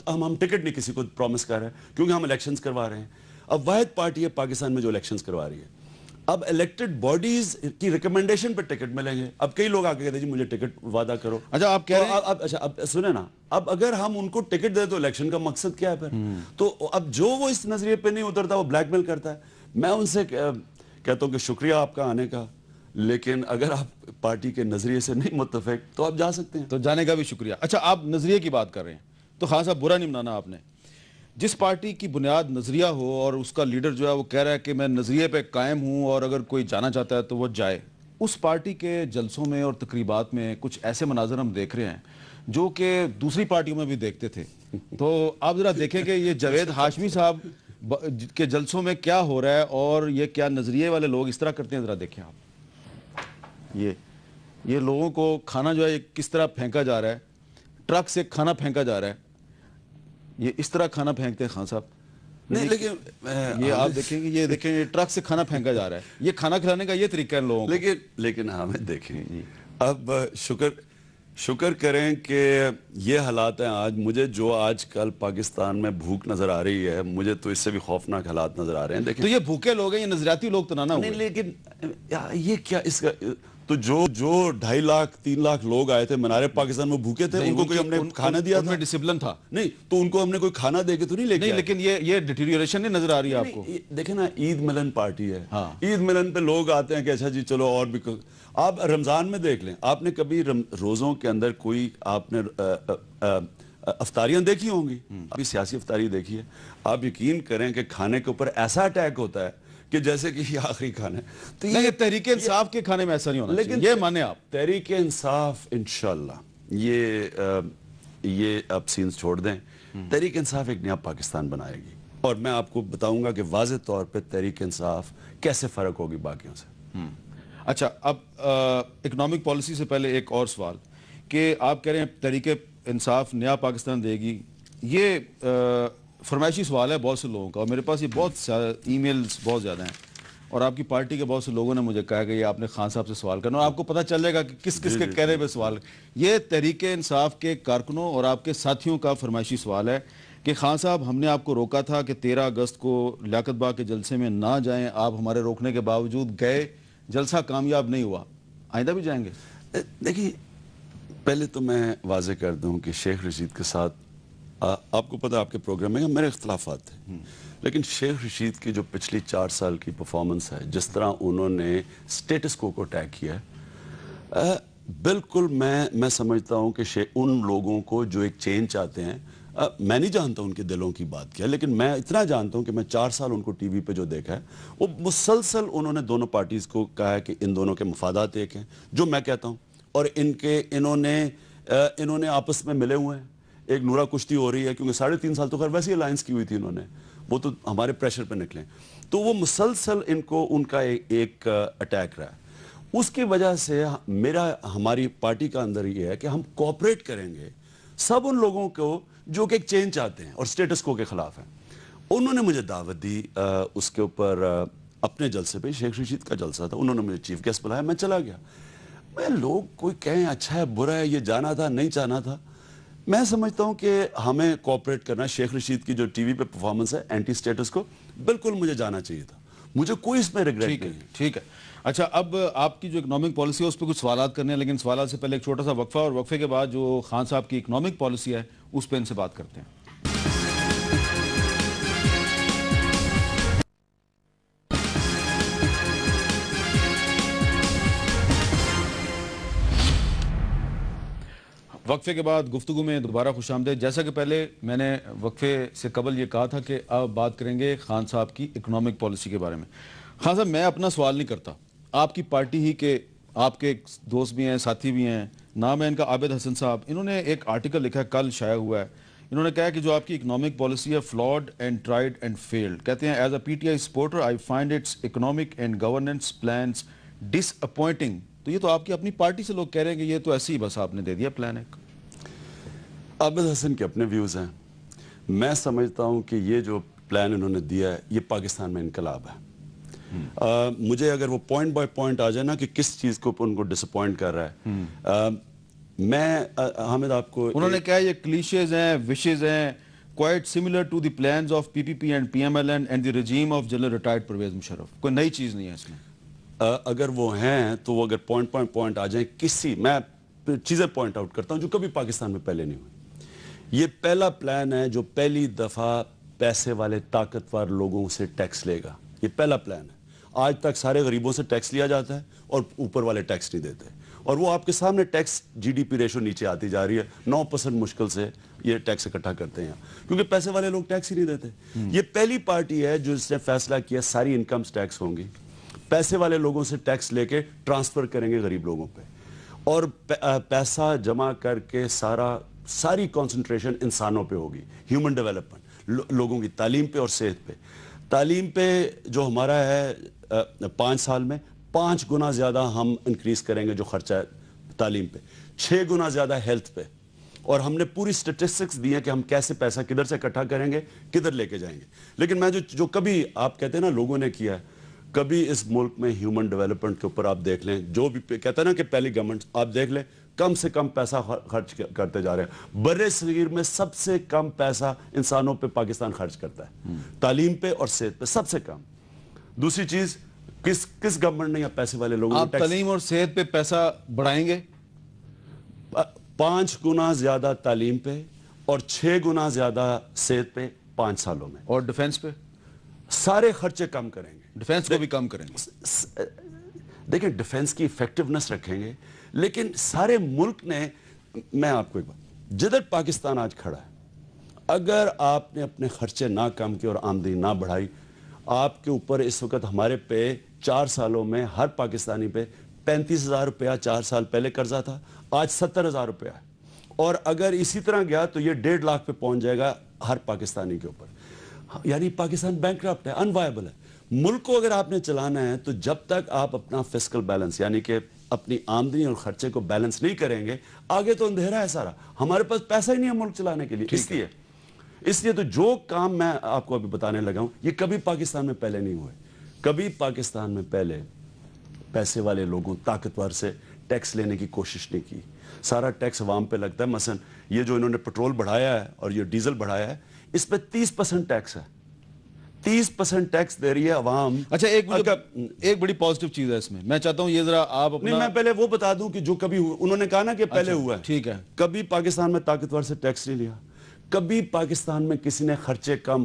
ہم ٹکٹ نہیں کسی کو پرومس کر رہے ہیں کیونکہ ہم الیکشنز کروا رہے ہیں. اب واحد پارٹی ہے پاکستان میں جو الیکشنز کروا رہی ہے. اب الیکٹڈ باڈیز کی ریکمنڈیشن پہ ٹکٹ ملیں گے. اب کئی لوگ آگے کہتے ہیں جی مجھے ٹکٹ وعدہ کرو. اچھا, آپ کہہ رہے ہیں اچھا اب سنیں نا, اب اگر ہم ان کو ٹکٹ دیں تو الیکشن کا مقصد کیا ہے پھر؟ تو اب جو وہ اس نظریے پہ نہیں اترتا وہ بلیک میل کرتا ہے. میں ان سے کہتا ہوں کہ شکریہ آپ کا آنے کا, لیکن اگر آپ پارٹی کے نظریے سے نہیں متفق تو آپ جا سکتے ہیں. تو جانے کا بھی شکریہ. اچھا, آپ نظریے کی بات کر رہے ہیں تو خان صاحب برا نہیں منانا آپ نے. جس پارٹی کی بنیاد نظریہ ہو اور اس کا لیڈر جو ہے وہ کہہ رہا ہے کہ میں نظریے پہ قائم ہوں اور اگر کوئی جانا چاہتا ہے تو وہ جائے, اس پارٹی کے جلسوں میں اور تقریبات میں کچھ ایسے مناظر ہم دیکھ رہے ہیں جو کہ دوسری پارٹیوں میں بھی دیکھتے تھے. تو آپ ذرا دیکھیں کہ یہ جاوید ہاشمی صاحب کے جلسوں میں کیا ہو رہا ہے اور یہ کیا نظریے والے لوگ اس طرح کرتے ہیں. ذرا دیکھیں آپ, یہ لوگوں کو کھانا جو ہے کس طرح پھینکا جا رہا ہے, ٹرک سے کھانا پھینکا جا رہا ہے, یہ اس طرح کھانا پھینکتے ہیں خان صاحب. نہیں لیکن یہ آپ دیکھیں گے, یہ دیکھیں یہ ٹرک سے کھانا پھینکا جا رہا ہے, یہ کھانا کھلانے کا یہ طریقہ ہے لوگوں کو. لیکن ہمیں دیکھیں اب شکر کریں کہ یہ حالات ہیں آج. مجھے جو آج کل پاکستان میں بھوک نظر آ رہی ہے, مجھے تو اس سے بھی خوفناک حالات نظر آ رہے ہیں. دیکھیں تو یہ بھوکے لوگ ہیں, یہ نظریاتی لوگ تو نہ ہوئے. نہیں لیکن یہ کیا اس کا تو جو 2.5 لاکھ 3 لاکھ لوگ آئے تھے منارے پاکستان میں بھوکے تھے, ان کو کوئی ہم نے کھانا دیا تھا؟ ان میں ڈسپلن تھا نہیں, تو ان کو ہم نے کوئی کھانا دے کے تو نہیں لے کے. لیکن یہ ڈیٹیریوریشن نہیں نظر آ رہی ہے آپ کو. دیکھیں نا, عید ملن پارٹی ہے, عید ملن پہ لوگ آتے ہیں کہ اچھا جی چلو اور بھی. آپ رمضان میں دیکھ لیں, آپ نے کبھی روزوں کے اندر کوئی آپ نے افطاریاں دیکھی ہوں گی, ابھی سیاسی افطاری دیکھی ہے, آپ یقین کریں کہ کھانے کے اوپر ایسا اٹیک ہوتا ہے کہ جیسے کہ یہ آخری کھانا ہے. تو یہ تحریک انصاف کے کھانے میں ایسا نہیں ہونا چاہیے, یہ مانے آپ. تحریک انصاف انشاءاللہ یہ آپ سینز چھوڑ دیں, تحریک انصاف ایک نیا پاکستان بنائے گی. اور میں آپ کو بتاؤں گا کہ واضح طور پہ تحریک انصاف کیسے فرق ہوگی باقیوں سے. اچھا, اب اکنامک پالیسی سے پہلے ایک اور سوال کہ آپ کہہ رہے ہیں تحریک انصاف نیا پاکستان دے گی. یہ فرمائشی سوال ہے بہت سے لوگوں کا, اور میرے پاس یہ بہت ای میلز بہت زیادہ ہیں, اور آپ کی پارٹی کے بہت سے لوگوں نے مجھے کہا کہ یہ آپ نے خان صاحب سے سوال کرنا, اور آپ کو پتہ چل جائے گا کہ کس کس کے کہنے پہ سوال. یہ تحریک انصاف کے کارکنوں اور آپ کے ساتھیوں کا فرمائشی سوال ہے کہ خان صاحب ہم نے آپ کو روکا تھا کہ 13 اگست کو لیاقت باغ کے جلسے میں نہ جائیں, آپ ہمارے روکنے کے باوجود گئے, جلسہ کامیاب نہیں ہوا, آئندہ بھی جائیں گے؟ دیکھیے, پہلے تو میں واضح کر دوں کہ شیخ رشید کے ساتھ آپ کو پتہ آپ کے پروگرام میں میرے اختلافات تھے, لیکن شیخ رشید کی جو پچھلی 4 سال کی پرفارمنس ہے, جس طرح انہوں نے سٹیٹس کو اٹیک کیا ہے, بالکل میں سمجھتا ہوں کہ ان لوگوں کو جو ایک چینج چاہتے ہیں, میں نہیں جانتا ان کے دلوں کی بات کیا, لیکن میں اتنا جانتا ہوں کہ میں 4 سال ان کو ٹی وی پہ جو دیکھا ہے, وہ مسلسل انہوں نے دونوں پارٹیز کو کہا ہے کہ ان دونوں کے مفادات ایک ہیں, جو میں کہتا ہوں, اور انہوں نے آپس میں ملے ہوئے ہیں. ایک نورا کشتی ہو رہی ہے کیونکہ 3.5 سال تو خیر ویسی الائنس کی ہوئی تھی انہوں نے, وہ تو ہمارے پریشر پہ نکلیں, تو وہ مسلسل ان کا ایک اٹیک رہا ہے. اس کی وجہ سے ہماری پارٹی کا اندر یہ ہے کہ ہم کوآپریٹ کریں گے سب ان لوگوں کو جو کہ ایک چینج چاہتے ہیں اور سٹیٹس کو کے خلاف ہیں. انہوں نے مجھے دعوت دی اس کے اوپر اپنے جلسے پہ, شیخ رشید کا جلسہ تھا, انہوں نے مجھے چیف گیسٹ بلایا, میں چلا گیا. میں لوگ کوئی کہیں اچھا ہے برا ہے, یہ جانا تھا نہیں جانا تھا, میں سمجھتا ہوں کہ ہمیں کوآپریٹ کرنا ہے. شیخ رشید کی جو ٹی وی پہ پرفارمنس ہے اینٹی سٹیٹس کو, بالکل مجھے جانا چاہیے تھا, مجھے کوئی اس میں ریگریٹ نہیں ہے. ٹھیک ہے. اچھا, اب آپ کی جو اکنامک پالیسی ہے اس پہ کچھ سوالات کرنے ہیں, لیکن سوالات سے پہلے ایک چھوٹا سا وقفہ, اور وقفے کے بعد جو خان صاحب کی اکنامک پالیسی ہے اس پہ ان سے بات کرتے ہیں. وقفے کے بعد گفتگو میں دوبارہ خوش آمدید. جیسا کہ پہلے میں نے وقفے سے قبل یہ کہا تھا کہ اب بات کریں گے خان صاحب کی اکنامک پالیسی کے بارے میں. خان صاحب میں اپنا سوال نہیں کرتا, آپ کی پارٹی ہی کے آپ کے دوست بھی ہیں, ساتھی بھی ہیں, نام ہے ان کا عابد حسن صاحب. انہوں نے ایک آرٹیکل لکھا ہے, کل شائع ہوا ہے. انہوں نے کہا کہ جو آپ کی اکنامک پالیسی ہے flawed and tried and failed. کہتے ہیں as a PTI supporter I find its economic and governance plans disappointing. تو یہ تو آپ کی اپنی پارٹی سے لوگ کہہ رہے ہیں کہ یہ تو ایسے ہی بس آپ نے دے دیا پلان ایک. عابد حسن کے اپنے ویوز ہیں. میں سمجھتا ہوں کہ یہ جو پلان انہوں نے دیا ہے یہ پاکستان میں انقلاب ہے. مجھے اگر وہ پوائنٹ بائی پوائنٹ آ جائے نا کہ کس چیز کو ان کو ڈس اپوائنٹ کر رہا ہے, میں حامد آپ کو انہوں نے کہا یہ کلیشیز ہیں, وشز ہیں, quite similar to the plans of PPP and PMLN and the regime of General Retired Pervez Musharraf. کوئی نئی چیز نہیں ہے اس میں. اگر وہ ہیں تو وہ اگر پوائنٹ آ جائیں کسی, میں چیزیں پوائنٹ آؤٹ کرتا ہوں جو کبھی پاکستان میں پہلے نہیں ہوئی. یہ پہلا پلان ہے جو پہلی دفعہ پیسے والے طاقتور لوگوں سے ٹیکس لے گا. یہ پہلا پلان ہے. آج تک سارے غریبوں سے ٹیکس لیا جاتا ہے اور اوپر والے ٹیکس نہیں دیتے, اور وہ آپ کے سامنے tax GDP ratio نیچے آتی جا رہی ہے. 9% مشکل سے یہ ٹیکس اکٹھا کرتے ہیں کیونکہ پیسے والے لوگ ٹیکس ہی نہیں دیتے. یہ پہلی پارٹی ہے جو اس نے فیصلہ کیا ساری انکمز ٹیکس ہوں گی, پیسے والے لوگوں سے ٹیکس لے کے ٹرانسفر کریں گے غریب لوگوں پہ, اور پیسہ جمع کر کے ساری کانسنٹریشن انسانوں پہ ہوگی. ہیومن ڈیولپمنٹ, لوگوں کی تعلیم پہ اور صحت پہ. تعلیم پہ جو ہمارا ہے 5 سال میں 5 گنا زیادہ ہم انکریز کریں گے جو خرچہ ہے تعلیم پہ, 6 گنا زیادہ ہیلتھ پہ, اور ہم نے پوری سٹیٹسٹکس دی ہیں کہ ہم کیسے پیسہ کدھر سے اکٹھا کریں گے, کدھر لے کے جائیں گے. لیکن میں جو کبھی آپ کہتے ہیں نا لوگوں نے کیا ہے, کبھی اس ملک میں ہیومن ڈیولپمنٹ کے اوپر آپ دیکھ لیں, جو بھی کہتے ہیں نا کہ پہلی گورنمنٹ آپ دیکھ لیں کم سے کم پیسہ خرچ کرتے جا رہے ہیں. بر صغیر میں سب سے کم پیسہ انسانوں پہ پاکستان خرچ کرتا ہے, تعلیم پہ اور صحت پہ سب سے کم. دوسری چیز, کس گورنمنٹ نے یا پیسے والے لوگوں آپ تعلیم اور صحت پہ پیسہ بڑھائیں گے؟ 5 گنا زیادہ تعلیم پہ اور 6 گنا زیادہ صحت پہ 5 سالوں میں. اور ڈیفنس پہ سارے خرچے کم کریں گے. ڈیفنس کو بھی کم کریں گے. دیکھیں ڈیفنس کی ایفیکٹونس رکھیں گے, لیکن سارے ملک نے, میں آپ کو ایک بات, جدھر پاکستان آج کھڑا ہے, اگر آپ نے اپنے خرچے نہ کم کیے اور آمدنی نہ بڑھائی, آپ کے اوپر اس وقت ہمارے پہ 4 سالوں میں ہر پاکستانی پہ 35,000 روپیہ 4 سال پہلے قرضہ تھا, آج 70,000 روپیہ ہے, اور اگر اسی طرح گیا تو یہ 1.5 لاکھ پہ پہنچ جائے گا ہر پاکستانی کے اوپر. یعنی پاکستان بینکرپٹ ہے, انوائبل ہے. ملک کو اگر آپ نے چلانا ہے تو جب تک آپ اپنا فسکل بیلنس یعنی کہ اپنی آمدنی اور خرچے کو بیلنس نہیں کریں گے, آگے تو اندھیرا ہے سارا. ہمارے پاس پیسہ ہی نہیں ہے ملک چلانے کے لیے. اس لیے تو جو کام میں آپ کو ابھی بتانے لگا ہوں یہ کبھی پاکستان میں پہلے نہیں ہوئے. کبھی پاکستان میں پہلے پیسے والے لوگوں طاقتور سے ٹیکس لینے کی کوشش نہیں کی. سارا ٹیکس عوام پہ لگتا ہے. مثلا یہ جو انہوں نے پٹرول بڑھایا ہے اور یہ ڈیزل بڑھایا ہے, اس پہ 30% ٹیکس ہے. 30% ٹیکس دے رہی ہے عوام. اچھا ایک بڑی پازیٹیو چیز ہے اس میں, میں چاہتا ہوں یہ ذرا آپ اپنا, میں پہلے وہ بتا دوں کہ جو کبھی انہوں نے کہا نا کہ پہلے ہوا ہے, ٹھیک ہے, کبھی پاکستان میں طاقتور سے ٹیکس نہیں لیا. کبھی پاکستان میں کسی نے خرچے کم,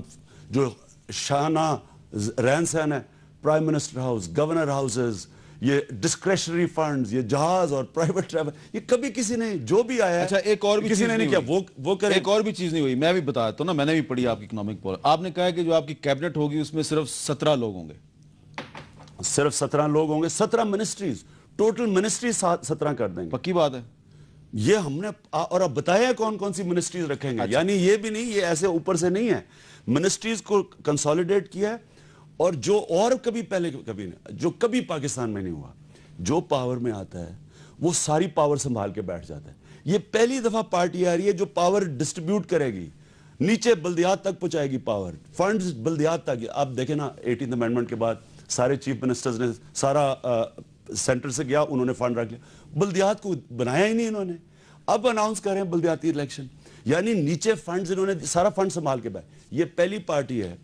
جو شانہ رہن سہن ہے, prime minister house, governor houses, یہ ڈسکریشنری فنڈز, یہ جہاز اور پرائیویٹ ٹریول, یہ کبھی کسی نے جو بھی آیا ہے, اچھا ایک اور بھی کسی نے نہیں کیا, وہ کرے. ایک اور بھی چیز نہیں ہوئی, میں بھی بتا دیتا ہوں نا, میں نے بھی پڑھی آپ کی اکنامک پالیسی. آپ نے کہا کہ جو آپ کی کیبنٹ ہوگی اس میں صرف 17 لوگ ہوں گے. صرف 17 لوگ ہوں گے, 17 منسٹریز, ٹوٹل منسٹریز 17 کر دیں گے. پکی بات ہے یہ ہم نے, اور اب بتایا کون کون سی منسٹریز رکھیں گے. یعنی یہ بھی نہیں, یہ ایسے اوپر سے نہیں ہے, منسٹریز کو کنسولیڈیٹ کیا ہے. اور جو اور کبھی پہلے کبھی نہیں, جو کبھی پاکستان میں نہیں ہوا, جو پاور میں آتا ہے وہ ساری پاور سنبھال کے بیٹھ جاتا ہے. یہ پہلی دفعہ پارٹی آ رہی ہے جو پاور ڈسٹریبیوٹ کرے گی, نیچے بلدیات تک پہنچائے گی پاور, فنڈز بلدیات تک. آپ دیکھیں نا 18th امینڈمنٹ کے بعد سارے چیف منسٹرز نے, سارا سینٹر سے گیا, انہوں نے فنڈ رکھ لیا, بلدیات کو بنایا ہی نہیں انہوں نے. اب اناؤنس کر رہے ہیں بلدیاتی الیکشن, یعنی نیچے فنڈز انہوں نے سارا فنڈ سنبھال کے بیٹھ. یہ پہلی پارٹی ہے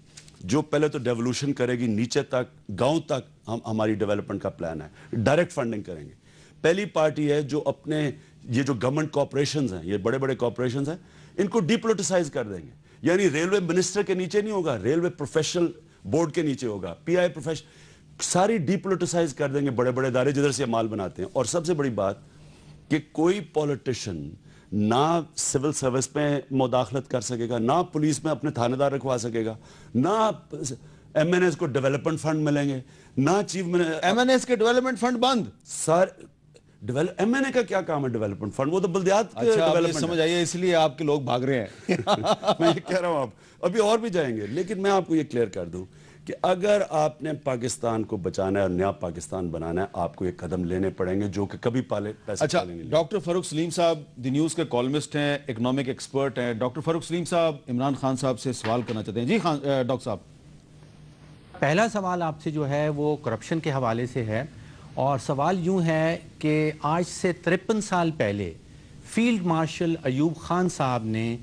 جو پہلے تو ڈیولوشن کرے گی نیچے تک, گاؤں تک. ہماری ڈیولپمنٹ کا پلان ہے, ڈائریکٹ فنڈنگ کریں گے. پہلی پارٹی ہے جو اپنے یہ جو گورنمنٹ کارپوریشنز ہیں, یہ بڑے بڑے کارپوریشنز ہیں, ان کو ڈی پولیٹیسائز کر دیں گے. یعنی ریلوے منسٹر کے نیچے نہیں ہوگا, ریلوے پروفیشنل بورڈ کے نیچے ہوگا, پی آئی پروفیشن, ساری ڈی پولیٹیسائز کر دیں گے بڑے بڑے ادارے جدھر سے مال بناتے ہیں. اور سب سے بڑی بات کہ کوئی پولیٹیشن نہ سول سروس میں مداخلت کر سکے گا، نہ پولیس میں اپنے تھانے دار رکھوا سکے گا، نہ ایم این ایس کو ڈیولپمنٹ فنڈ ملیں گے، نہ چیف ایم این ایس کے ڈیولپمنٹ فنڈ بند. سر ایم این اے کا کیا کام ہے ڈیولپمنٹ فنڈ؟ وہ تو بلدیات کے ڈیولپمنٹ. سمجھ آئیے اس لیے آپ کے لوگ بھاگ رہے ہیں. میں یہ کہہ رہا ہوں، آپ ابھی اور بھی جائیں گے، لیکن میں آپ کو یہ کلیئر کر دوں کہ اگر آپ نے پاکستان کو بچانا ہے اور نیا پاکستان بنانا ہے، آپ کو یہ قدم لینے پڑیں گے جو کہ کبھی پیسے اچھا، ڈاکٹر فاروق سلیم صاحب دی نیوز کے کالمسٹ ہیں، اکنامک ایکسپرٹ ہیں. ڈاکٹر فاروق سلیم صاحب عمران خان صاحب سے سوال کرنا چاہتے ہیں. جی ڈاکٹر صاحب. پہلا سوال آپ سے جو ہے وہ کرپشن کے حوالے سے ہے، اور سوال یوں ہے کہ آج سے 53 سال پہلے فیلڈ مارشل ایوب خان صاحب نے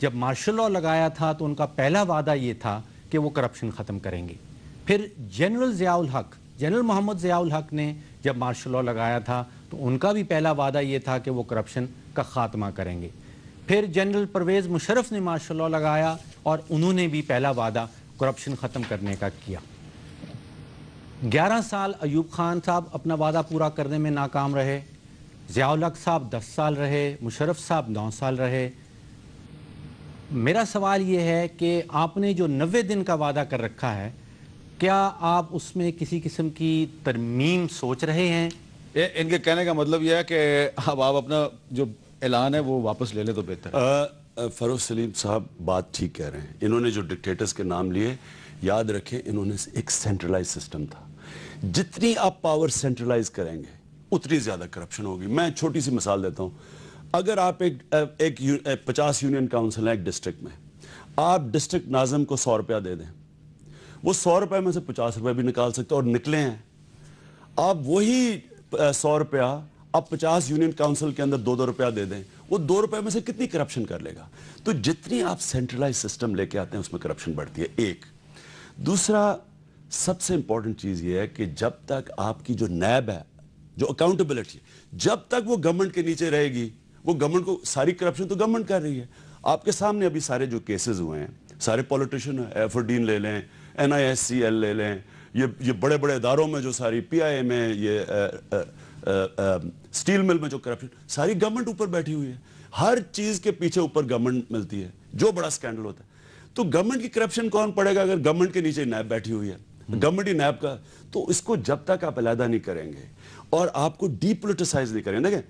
جب مارشل لاء لگایا تھا تو ان کا پہلا وعدہ یہ تھا کہ وہ کرپشن ختم کریں گے. پھر جنرل محمد ضیاء الحق نے جب مارشل لاء لگایا تھا تو ان کا بھی پہلا وعدہ یہ تھا کہ وہ کرپشن کا خاتمہ کریں گے. پھر جنرل پرویز مشرف نے مارشل لاء لگایا اور انہوں نے بھی پہلا وعدہ کرپشن ختم کرنے کا کیا. 11 سال ایوب خان صاحب اپنا وعدہ پورا کرنے میں ناکام رہے، ضیاء الحق صاحب 10 سال رہے، مشرف صاحب 9 سال رہے. میرا سوال یہ ہے کہ آپ نے جو 90 دن کا وعدہ کر رکھا ہے، کیا آپ اس میں کسی قسم کی ترمیم سوچ رہے ہیں؟ ان کے کہنے کا مطلب یہ ہے کہ اب آپ اپنا جو اعلان ہے وہ واپس لے لیں تو بہتر ہے. فاروق سلیم صاحب بات ٹھیک کہہ رہے ہیں. انہوں نے جو ڈکٹیٹرز کے نام لیے، یاد رکھیں انہوں نے ایک سینٹرلائز سسٹم تھا. جتنی آپ پاور سینٹرلائز کریں گے اتنی زیادہ کرپشن ہوگی. میں چھوٹی سی مثال دیتا ہوں. اگر آپ ایک 50 یونین کاؤنسل ہے ایک ڈسٹرکٹ میں، آپ ڈسٹرکٹ ناظم کو 100 روپیہ دے دیں، وہ 100 روپے میں سے 50 روپے بھی نکال سکتے اور نکلے ہیں. آپ وہی 100 روپیہ آپ 50 یونین کاؤنسل کے اندر 2 روپیہ دے دیں، وہ 2 روپے میں سے کتنی کرپشن کر لے گا؟ تو جتنی آپ سینٹرلائز سسٹم لے کے آتے ہیں اس میں کرپشن بڑھتی ہے. ایک دوسرا سب سے امپورٹنٹ چیز یہ ہے کہ جب تک آپ کی جو نیب ہے، جو اکاؤنٹیبلٹی، جب تک وہ گورنمنٹ کے نیچے رہے گی، وہ گورنمنٹ کو ساری کرپشن تو گورنمنٹ کر رہی ہے. آپ کے سامنے ابھی سارے جو کیسز ہوئے ہیں، سارے پولیٹیشین، ایفرڈین لے لیں، NISCL لے لیں، یہ بڑے بڑے اداروں میں جو ساری PIA میں، یہ سٹیل مل میں جو کرپشن، ساری گورنمنٹ اوپر بیٹھی ہوئی ہے. ہر چیز کے پیچھے اوپر گورنمنٹ ملتی ہے. جو بڑا سکینڈل ہوتا ہے تو گورنمنٹ کی کرپشن کون پڑے گا اگر گورنمنٹ کے نیچے نیب بیٹھی ہوئی ہے؟ گورنمنٹ ہی نیب کا. تو اس کو جب تک آپ علیحدہ نہیں کریں گے اور آپ کو ڈی پولیٹیسائز نہیں کریں. دیکھیں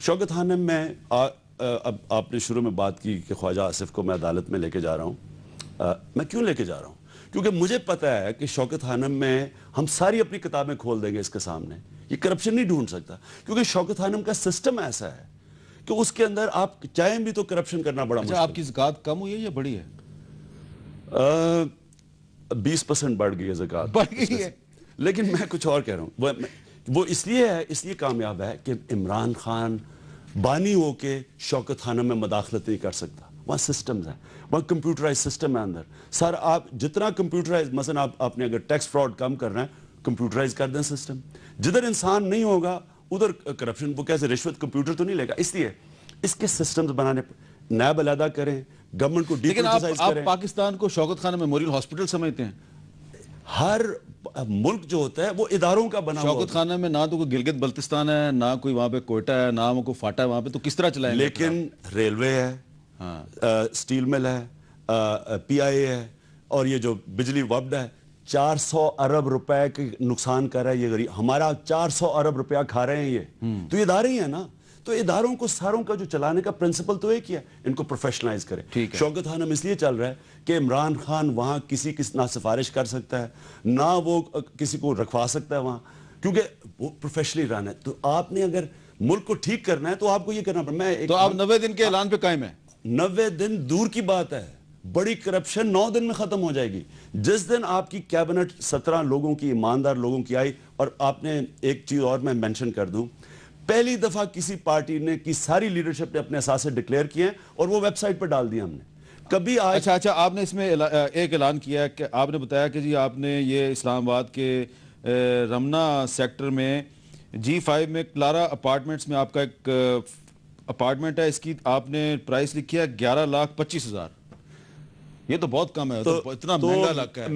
شوکت خانم میں اب آپ نے شروع میں بات کی کہ خواجہ آصف کو میں عدالت میں لے کے جا رہا ہوں. میں کیوں لے کے جا رہا ہوں؟ کیونکہ مجھے پتہ ہے کہ شوکت خانم میں ہم ساری اپنی کتابیں کھول دیں گے اس کے سامنے، یہ کرپشن نہیں ڈھونڈ سکتا. کیونکہ شوکت خانم کا سسٹم ایسا ہے کہ اس کے اندر آپ چاہیں بھی تو کرپشن کرنا بڑا مشکل ہے. آپ کی زکوٰۃ کم ہوئی ہے یا بڑھی ہے؟ 20% بڑھ گئی ہے زکوٰۃ. بڑھ گئی ہے. لیکن میں کچھ اور کہہ رہا ہوں. وہ اس لیے کامیاب ہے کہ عمران خان بانی ہو کے شوکت خانم میں مداخلت نہیں کر سکتا. وہاں سسٹمز ہیں، وہاں کمپیوٹرائز سسٹم ہے اندر. سر آپ جتنا کمپیوٹرائز، مثلا آپ نے اگر ٹیکس فراڈ کم کرنا ہے، کمپیوٹرائز کر دیں سسٹم. جدھر انسان نہیں ہوگا ادھر کرپشن. وہ کیسے رشوت کمپیوٹر تو نہیں لے گا. اس لیے اس کے سسٹمز بنانے، نیب علیحدہ کریں، گورنمنٹ کو ڈی پولیٹیسائز کریں. آپ پاکستان کو شوکت خانہ میموریل ہاسپٹل سمجھتے ہیں؟ ہر ملک جو ہوتا ہے وہ اداروں کا بنا ہوا. شوکت خانہ میں نہ تو کوئی گلگت بلتستان ہے، نہ کوئی وہاں پہ کوئٹہ ہے، نہ وہ کوئی فاٹا ہے وہاں پہ. تو کس طرح چلائیں گے؟ لیکن ریلوے ہے، سٹیل مل ہے، PIA ہے، اور یہ جو بجلی وفد ہے. 400 ارب روپے کے نقصان کر رہا ہے یہ غریب. ہمارا 400 ارب روپیہ کھا رہے ہیں یہ. تو یہ ادارے ہی ہیں نا. تو اداروں کو ساروں کا جو چلانے کا پرنسپل تو ایک ہی ہے، ان کو پروفیشنلائز کریں. شوکت خانم اس لیے چل رہا ہے کہ عمران خان وہاں کسی نہ سفارش کر سکتا ہے، نہ وہ کسی کو رکھوا سکتا ہے وہاں، کیونکہ وہ پروفیشنلی رن ہے. تو آپ نے اگر ملک کو ٹھیک کرنا ہے تو آپ کو یہ کرنا پڑے. تو آپ 90 دن کے اعلان پہ قائم ہیں؟ 90 دن دور کی بات ہے. بڑی کرپشن 9 دن میں ختم ہو جائے گی. جس دن آپ کی کیبنٹ 17 لوگوں کی، ایماندار لوگوں کی آئی. اور آپ نے ایک چیز اور میں مینشن کر دوں، پہلی دفعہ کسی پارٹی نے کی ساری لیڈرشپ نے اپنے اثاثے ڈکلیئر کیے ہیں اور وہ ویب سائٹ پر ڈال دیا ہم نے. کبھی اچھا آپ نے اس میں ایک اعلان کیا ہے کہ آپ نے بتایا کہ جی آپ نے یہ اسلام آباد کے رمنا سیکٹر میں G5 میں کلارا اپارٹمنٹس میں آپ کا ایک اپارٹمنٹ ہے، اس کی آپ نے پرائس لکھی ہے 11,25,000. یہ تو بہت کم ہے. تو اتنا مہنگا علاقہ ہے.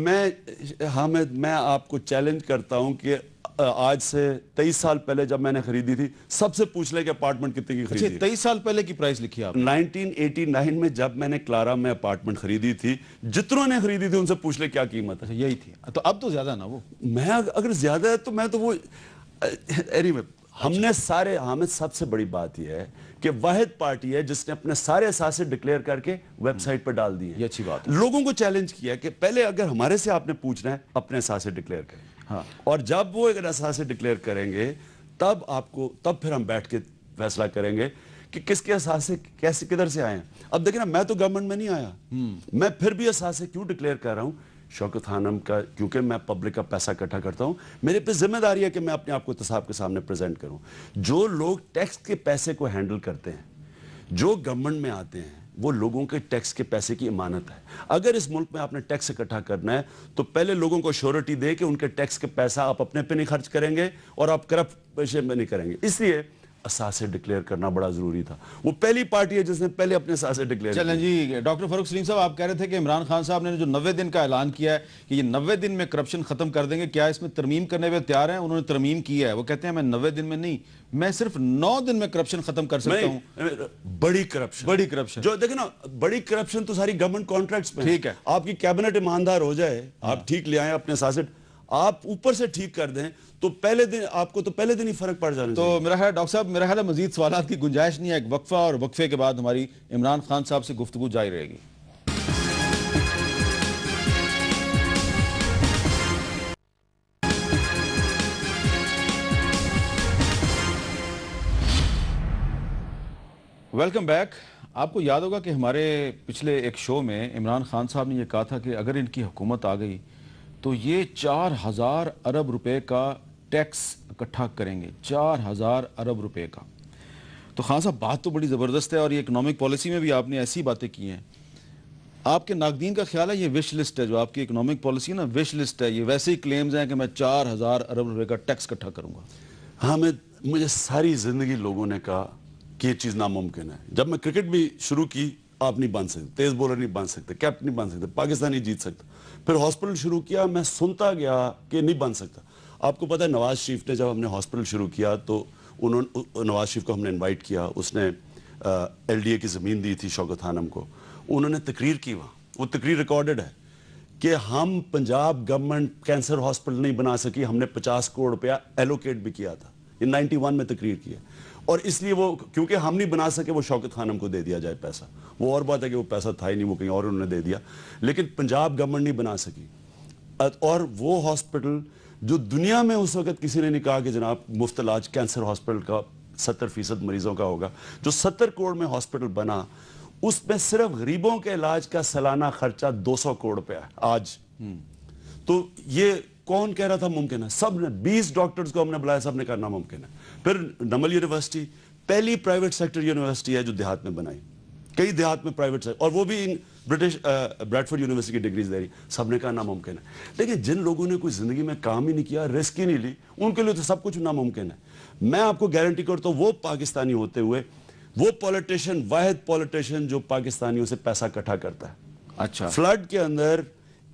میں آپ کو چیلنج کرتا ہوں کہ آج سے 23 سال پہلے جب میں نے خریدی تھی سب سے پوچھ لے کہ اپارٹمنٹ کتنے کی خریدی. 23 سال پہلے کی پرائس لکھی آپ 1989 میں جب میں نے کلارا میں اپارٹمنٹ خریدی تھی, جتنوں نے خریدی تھی ان سے پوچھ لے کیا قیمت ہے. یہی تھی. تو اب تو زیادہ نا وہ, میں اگر زیادہ ہے تو میں تو وہ ہم نے سارے, ہمیں سب سے بڑی بات یہ ہے کہ واحد پارٹی ہے جس نے اپنے سارے اثاثے ڈکلیئر کر کے ویب سائٹ پر ڈال دیے. یہ اچھی بات ہے. لوگوں کو چیلنج کیا کہ پہلے اگر ہمارے سے آپ نے پوچھنا ہے اپنے اثاثے ڈکلیئر کریں, اور جب وہ اگر اثاثے ڈکلیئر کریں گے تب پھر ہم بیٹھ کے فیصلہ کریں گے کہ کس کے اثاثے کیسے کدھر سے آئے ہیں. اب دیکھیں نا, میں تو گورنمنٹ میں نہیں آیا, میں پھر بھی اثاثے کیوں ڈکلیئر کر رہا ہوں. شوکت خانم کا, کیونکہ میں پبلک کا پیسہ اکٹھا کرتا ہوں, میرے پہ ذمہ داری ہے کہ میں اپنے آپ کو احتساب کے سامنے پریزنٹ کروں. جو لوگ ٹیکس کے پیسے کو ہینڈل کرتے ہیں, جو گورنمنٹ میں آتے ہیں, وہ لوگوں کے ٹیکس کے پیسے کی امانت ہے. اگر اس ملک میں آپ نے ٹیکس اکٹھا کرنا ہے تو پہلے لوگوں کو شیورٹی دے کہ ان کے ٹیکس کے پیسہ آپ اپنے پہ نہیں خرچ کریں گے اور آپ کرپٹ پیسے میں نہیں کریں گے. اس لیے اثاثے ڈکلیئر کرنا بڑا ضروری تھا. وہ پہلی پارٹی ہے جس نے پہلے اپنے اثاثے ڈکلیئر کیے. چلیں جی, ڈاکٹر فاروق سلیم صاحب, آپ کہہ رہے تھے کہ عمران خان صاحب نے جو 90 دن کا اعلان کیا ہے کہ یہ 90 دن میں کرپشن ختم کر دیں گے, کیا اس میں ترمیم کرنے پہ تیار ہیں؟ انہوں نے ترمیم کی ہے, وہ کہتے ہیں میں 90 دن میں نہیں, میں صرف 9 دن میں کرپشن ختم کر سکتا ہوں. بڑی کرپشن جو دیکھیں نا, بڑی کرپشن تو ساری گورنمنٹ کانٹریکٹس میں. ٹھیک ہے, آپ کی کیبنٹ ایماندار ہو جائے, آپ ٹھیک لے آئیں اپنے اثاثے, آپ اوپر سے ٹھیک کر دیں تو پہلے دن آپ کو تو پہلے دن ہی فرق پڑ جانا تو میرا خیال ڈاکٹر صاحب, میرا خیال ہے مزید سوالات کی گنجائش نہیں ہے. ایک وقفہ, اور وقفے کے بعد ہماری عمران خان صاحب سے گفتگو جاری رہے گی. Welcome back. آپ کو یاد ہوگا کہ ہمارے پچھلے ایک شو میں عمران خان صاحب نے یہ کہا تھا کہ اگر ان کی حکومت آ گئی تو یہ 4000 ارب روپے کا ٹیکس اکٹھا کریں گے. 4000 ارب روپے کا. تو خان صاحب, بات تو بڑی زبردست ہے, اور یہ اکنامک پالیسی میں بھی آپ نے ایسی باتیں کی ہیں. آپ کے ناقدین کا خیال ہے یہ وش لسٹ ہے, جو آپ کی اکنامک پالیسی ہے نا, وش لسٹ ہے, یہ ویسے ہی کلیمز ہیں کہ میں 4000 ارب روپے کا ٹیکس اکٹھا کروں گا؟ ہاں, مجھے ساری زندگی لوگوں نے کہا کہ یہ چیز ناممکن ہے. جب میں کرکٹ بھی شروع کی, آپ نہیں بن سکتے, تیز بولر نہیں بن سکتے, کیپٹن نہیں بن سکتے, پاکستان نہیں جیت سکتا. پھر ہاسپٹل شروع کیا, میں سنتا گیا کہ نہیں بن سکتا. آپ کو پتہ ہے نواز شریف نے, جب ہم نے ہاسپٹل شروع کیا تو نواز شریف کو ہم نے انوائٹ کیا, اس نے ایل ڈی اے کی زمین دی تھی شوکت خانم کو, انہوں نے تقریر کی وہاں, وہ تقریر ریکارڈڈ ہے کہ ہم پنجاب گورنمنٹ کینسر ہاسپٹل نہیں بنا سکی, ہم نے 50 کروڑ روپیہ ایلوکیٹ بھی کیا تھا. یہ 91 میں تقریر کی ہے, اور اس لیے وہ کیونکہ ہم نہیں بنا سکے وہ شوکت خانم کو دے دیا جائے پیسہ. وہ اور بات ہے کہ وہ پیسہ تھا ہی نہیں, وہ کہیں اور انہوں نے دے دیا, لیکن پنجاب گورنمنٹ نہیں بنا سکی. اور وہ ہاسپٹل جو دنیا میں اس وقت کسی نے نہیں کہا کہ جناب مفت علاج کینسر ہاسپٹل کا 70% مریضوں کا ہوگا, جو 70 کروڑ میں ہاسپٹل بنا, اس میں صرف غریبوں کے علاج کا سالانہ خرچہ 200 کروڑ روپیہ ہے آج. تو یہ کون کہہ رہا تھا ممکن ہے؟ سب نے, 20 ڈاکٹرز کو ہم نے بلایا, سب نے کہا ناممکن ہے. پھر نمل یونیورسٹی پہلی پرائیویٹ سیکٹر یونیورسٹی ہے جو دیہات میں بنائی, کئی دیہات میں پرائیویٹ سیکٹر, اور وہ بھی برٹش بریڈفورڈ یونیورسٹی کی ڈگریز دے رہی, سب نے کہا ناممکن ہے. لیکن جن لوگوں نے کوئی زندگی میں کام ہی نہیں کیا, رسک ہی نہیں لی, ان کے لیے تو سب کچھ ناممکن ہے. میں آپ کو گارنٹی کرتا ہوں, وہ پاکستانی ہوتے ہوئے وہ پولیٹیشین, واحد پولیٹیشین جو پاکستانیوں سے پیسہ اکٹھا کرتا ہے. اچھا, فلڈ کے اندر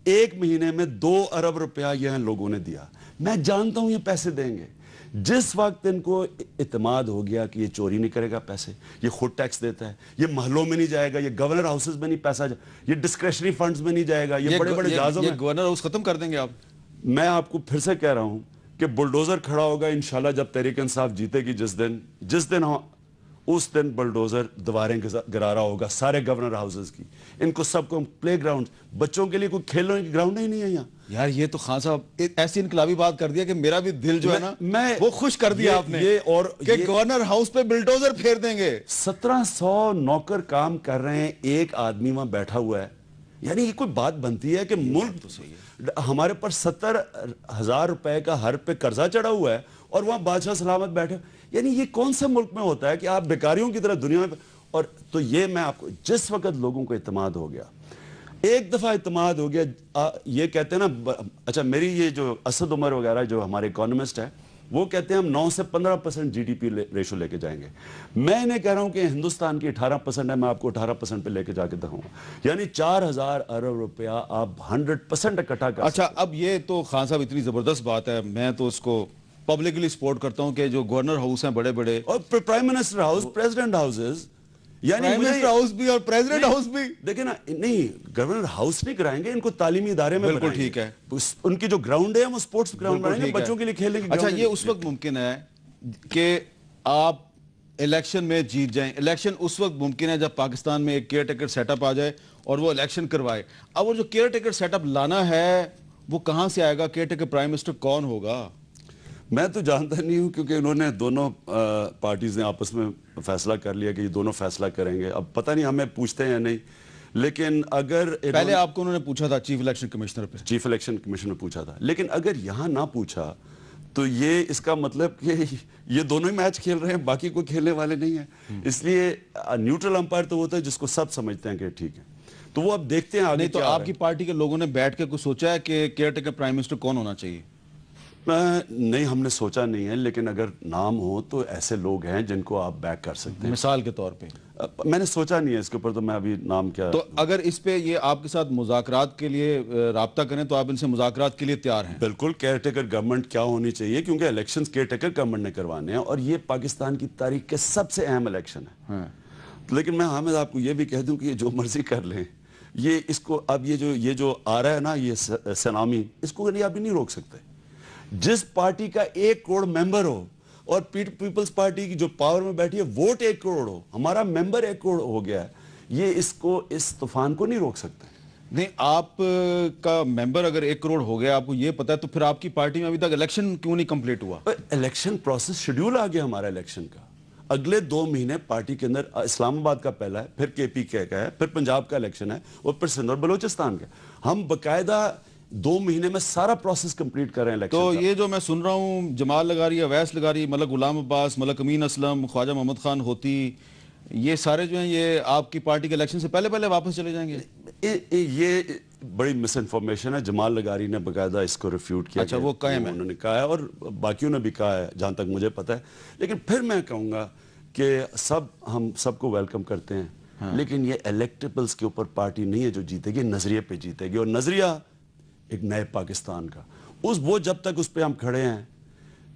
1 مہینے میں 2 ارب روپیہ یہ لوگوں نے دیا. میں جانتا ہوں یہ پیسے دیں گے. جس وقت ان کو اعتماد ہو گیا کہ یہ چوری نہیں کرے گا پیسے, یہ خود ٹیکس دیتا ہے, یہ محلوں میں نہیں جائے گا, یہ گورنر ہاؤسز میں نہیں پیسہ, یہ ڈسکریشنری فنڈز میں نہیں جائے گا, یہ بڑے بڑے جہازوں میں. یہ گورنر ہاؤس ختم کر دیں گے آپ؟ میں آپ کو پھر سے کہہ رہا ہوں کہ بلڈوزر کھڑا ہوگا انشاءاللہ جب تحریک انصاف جیتے گی, جس دن اس دن بلڈوزر دیواریں گرا رہا ہوگا سارے گورنر ہاؤسز کی. ان کو سب کو پلے گراؤنڈ, بچوں کے لیے کوئی کھیلنے کی گراؤنڈ ہی نہیں ہے یہاں. یار یہ تو خان صاحب ایسی انقلابی بات کر دیا کہ میرا بھی دل جو ہے نا وہ خوش کر دیا آپ نے, کہ گورنر ہاؤس پہ بلڈوزر پھیر دیں گے. 1700 نوکر کام کر رہے ہیں, ایک آدمی وہاں بیٹھا ہوا ہے. یعنی یہ کوئی بات بنتی ہے کہ ملک تو صحیح ہے, ہمارے پر 70,000 روپے کا ہر پہ قرضہ چڑھا ہوا ہے, اور وہاں بادشاہ سلامت بیٹھے. یعنی یہ کون سے ملک میں ہوتا ہے کہ آپ بیکاریوں کی طرح دنیا میں. اور تو یہ میں آپ کو, جس وقت لوگوں کو اعتماد ہو گیا, ایک دفعہ اعتماد ہو گیا, یہ کہتے ہیں نا, اچھا میری یہ جو اسد عمر وغیرہ جو ہمارے اکانومسٹ ہے, وہ کہتے ہیں ہم 9 سے 15% جی ڈی پی ریشو لے کے جائیں گے. میں انہیں کہہ رہا ہوں کہ ہندوستان کی 18% ہے, میں آپ کو 18% پہ لے کے جا کے دکھاؤں گا. یعنی 4000 ارب روپیہ آپ 100% اکٹھا کر. اچھا, اب یہ تو خان صاحب اتنی زبردست بات ہے, میں تو اس کو پبلکلی سپورٹ کرتا ہوں کہ جو گورنر ہاؤس ہیں بڑے بڑے اور prime minister house, president houses, یعنی پرائم منسٹر ہاؤس بھی اور پریزیڈنٹ ہاؤس بھی دیکھیں نا، نہیں گورنر ہاؤس نہیں کرائیں گے، ان کو تعلیمی ادارے میں بالکل بنائیں گے. ٹھیک ہے. ان کی جو گراؤنڈ ہے وہ سپورٹس گراؤنڈ بنائیں گے، بچوں کے لیے کھیلنے کی. اچھا، یہ اس وقت ممکن ہے کہ آپ الیکشن میں جیت جائیں. الیکشن اس وقت ممکن ہے جب پاکستان میں ایک کیئر ٹیکر سیٹ اپ آ جائے اور وہ الیکشن کروائے. اب وہ جو کیئر ٹیکر سیٹ اپ لانا ہے وہ کہاں سے آئے گا؟ کیئر ٹیکر پرائم منسٹر کون ہوگا؟ میں تو جانتا نہیں ہوں، کیونکہ انہوں نے دونوں پارٹیز نے آپس میں فیصلہ کر لیا کہ یہ دونوں فیصلہ کریں گے. اب پتہ نہیں ہمیں پوچھتے ہیں یا نہیں، لیکن اگر پہلے آپ کو انہوں نے پوچھا تھا چیف الیکشن کمشنر پہ، چیف الیکشن کمیشن میں پوچھا تھا، لیکن اگر یہاں نہ پوچھا تو یہ اس کا مطلب کہ یہ دونوں ہی میچ کھیل رہے ہیں، باقی کوئی کھیلنے والے نہیں ہیں. اس لیے نیوٹرل امپائر تو ہوتا ہے جس کو سب سمجھتے ہیں کہ ٹھیک ہے. تو وہ اب دیکھتے ہیں آگے. نہیں تو آپ کی پارٹی کے لوگوں نے بیٹھ کے کچھ سوچا ہے کہ کیئر ٹیکر پرائم منسٹر کون ہونا چاہیے؟ نہیں، ہم نے سوچا نہیں ہے، لیکن اگر نام ہو تو ایسے لوگ ہیں جن کو آپ بیک کر سکتے ہیں. مثال کے طور پہ میں نے سوچا نہیں ہے اس کے اوپر، تو میں ابھی نام کیا. تو اگر اس پہ یہ آپ کے ساتھ مذاکرات کے لیے رابطہ کریں تو آپ ان سے مذاکرات کے لیے تیار ہیں؟ بالکل. کیئر ٹیکر گورنمنٹ کیا ہونی چاہیے، کیونکہ الیکشنز کیئر ٹیکر گورنمنٹ نے کروانے ہیں اور یہ پاکستان کی تاریخ کے سب سے اہم الیکشن ہے. لیکن میں حامد آپ کو یہ بھی کہہ دوں کہ یہ جو مرضی کر لیں، یہ اس کو اب یہ جو آ رہا ہے نا، یہ سنامی، اس کو آپ بھی نہیں روک سکتے. جس پارٹی کا 1 کروڑ ممبر ہو اور پیپلز پارٹی کی جو پاور میں بیٹھی ہے ووٹ 1 کروڑ ہو، ہمارا ممبر 1 کروڑ ہو گیا ہے، یہ اس طوفان کو نہیں روک سکتے. نہیں، آپ کا ممبر اگر 1 کروڑ ہو گیا، آپ کو یہ پتا ہے، تو پھر آپ کی پارٹی میں ابھی تک الیکشن کیوں نہیں کمپلیٹ ہوا؟ الیکشن پروسیس شیڈیول آ گیا ہمارا الیکشن کا. اگلے 2 مہینے پارٹی کے اندر اسلام آباد کا پہلا ہے، پھر کے پی کے کا ہے، پھر پنجاب کا الیکشن ہے اور پھر سندھ اور بلوچستان کا. ہم باقاعدہ 2 مہینے میں سارا پروسیس کمپلیٹ کر رہے ہیں الیکشن. تو یہ جو میں سن رہا ہوں، جمال لغاری، اویس لغاری، ملک غلام عباس، ملک امین اسلم، خواجہ محمد خان ہوتی، یہ سارے جو ہیں یہ آپ کی پارٹی کے الیکشن سے پہلے واپس چلے جائیں گے؟ یہ بڑی مس انفارمیشن ہے. جمال لغاری نے باقاعدہ اس کو ریفیوٹ کیا. اچھا، وہ قائم ہے؟ انہوں نے کہا ہے اور باقیوں نے بھی کہا ہے جہاں تک مجھے پتا ہے. لیکن پھر میں کہوں گا کہ ہم سب کو ویلکم کرتے ہیں، لیکن یہ الیکٹیبلز کے اوپر پارٹی نہیں ہے جو جیتے گی، نظریے پہ جیتے گی. اور نظریہ ایک نئے پاکستان کا، وہ جب تک اس پہ ہم کھڑے ہیں،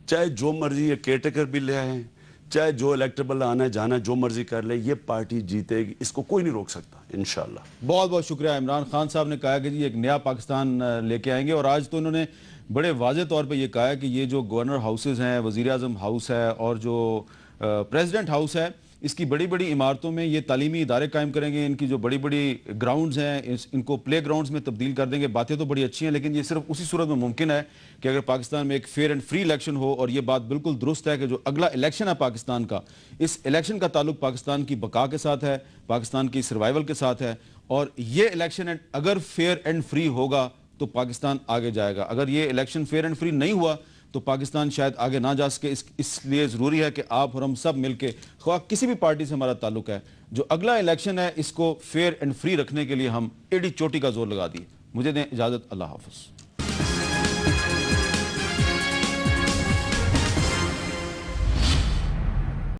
چاہے جو مرضی یہ کیئر ٹیکر بھی لے آئیں، چاہے جو الیکٹیبل آنا ہے جانا ہے جو مرضی کر لے، یہ پارٹی جیتے گی. اس کو کوئی نہیں روک سکتا انشاءاللہ. بہت بہت شکریہ. عمران خان صاحب نے کہا کہ جی ایک نیا پاکستان لے کے آئیں گے، اور آج تو انہوں نے بڑے واضح طور پہ یہ کہا ہے کہ یہ جو گورنر ہاؤسز ہیں، وزیر اعظم ہاؤس ہے اور جو پریزیڈنٹ ہاؤس ہے، اس کی بڑی بڑی عمارتوں میں یہ تعلیمی ادارے قائم کریں گے. ان کی جو بڑی بڑی گراؤنڈز ہیں ان کو پلے گراؤنڈز میں تبدیل کر دیں گے. باتیں تو بڑی اچھی ہیں، لیکن یہ صرف اسی صورت میں ممکن ہے کہ اگر پاکستان میں ایک فیئر اینڈ فری الیکشن ہو. اور یہ بات بالکل درست ہے کہ جو اگلا الیکشن ہے پاکستان کا، اس الیکشن کا تعلق پاکستان کی بقا کے ساتھ ہے، پاکستان کی سروائیول کے ساتھ ہے. اور یہ الیکشن اگر فیئر اینڈ فری ہوگا تو پاکستان آگے جائے گا. اگر یہ الیکشن فیئر اینڈ فری نہیں ہوا تو پاکستان شاید آگے نہ جا سکے. اس لیے ضروری ہے کہ آپ اور ہم سب مل کے، خواہ کسی بھی پارٹی سے ہمارا تعلق ہے، جو اگلا الیکشن ہے اس کو فیئر اینڈ فری رکھنے کے لیے ہم ایڈی چوٹی کا زور لگا دیے. مجھے دیں اجازت. اللہ حافظ.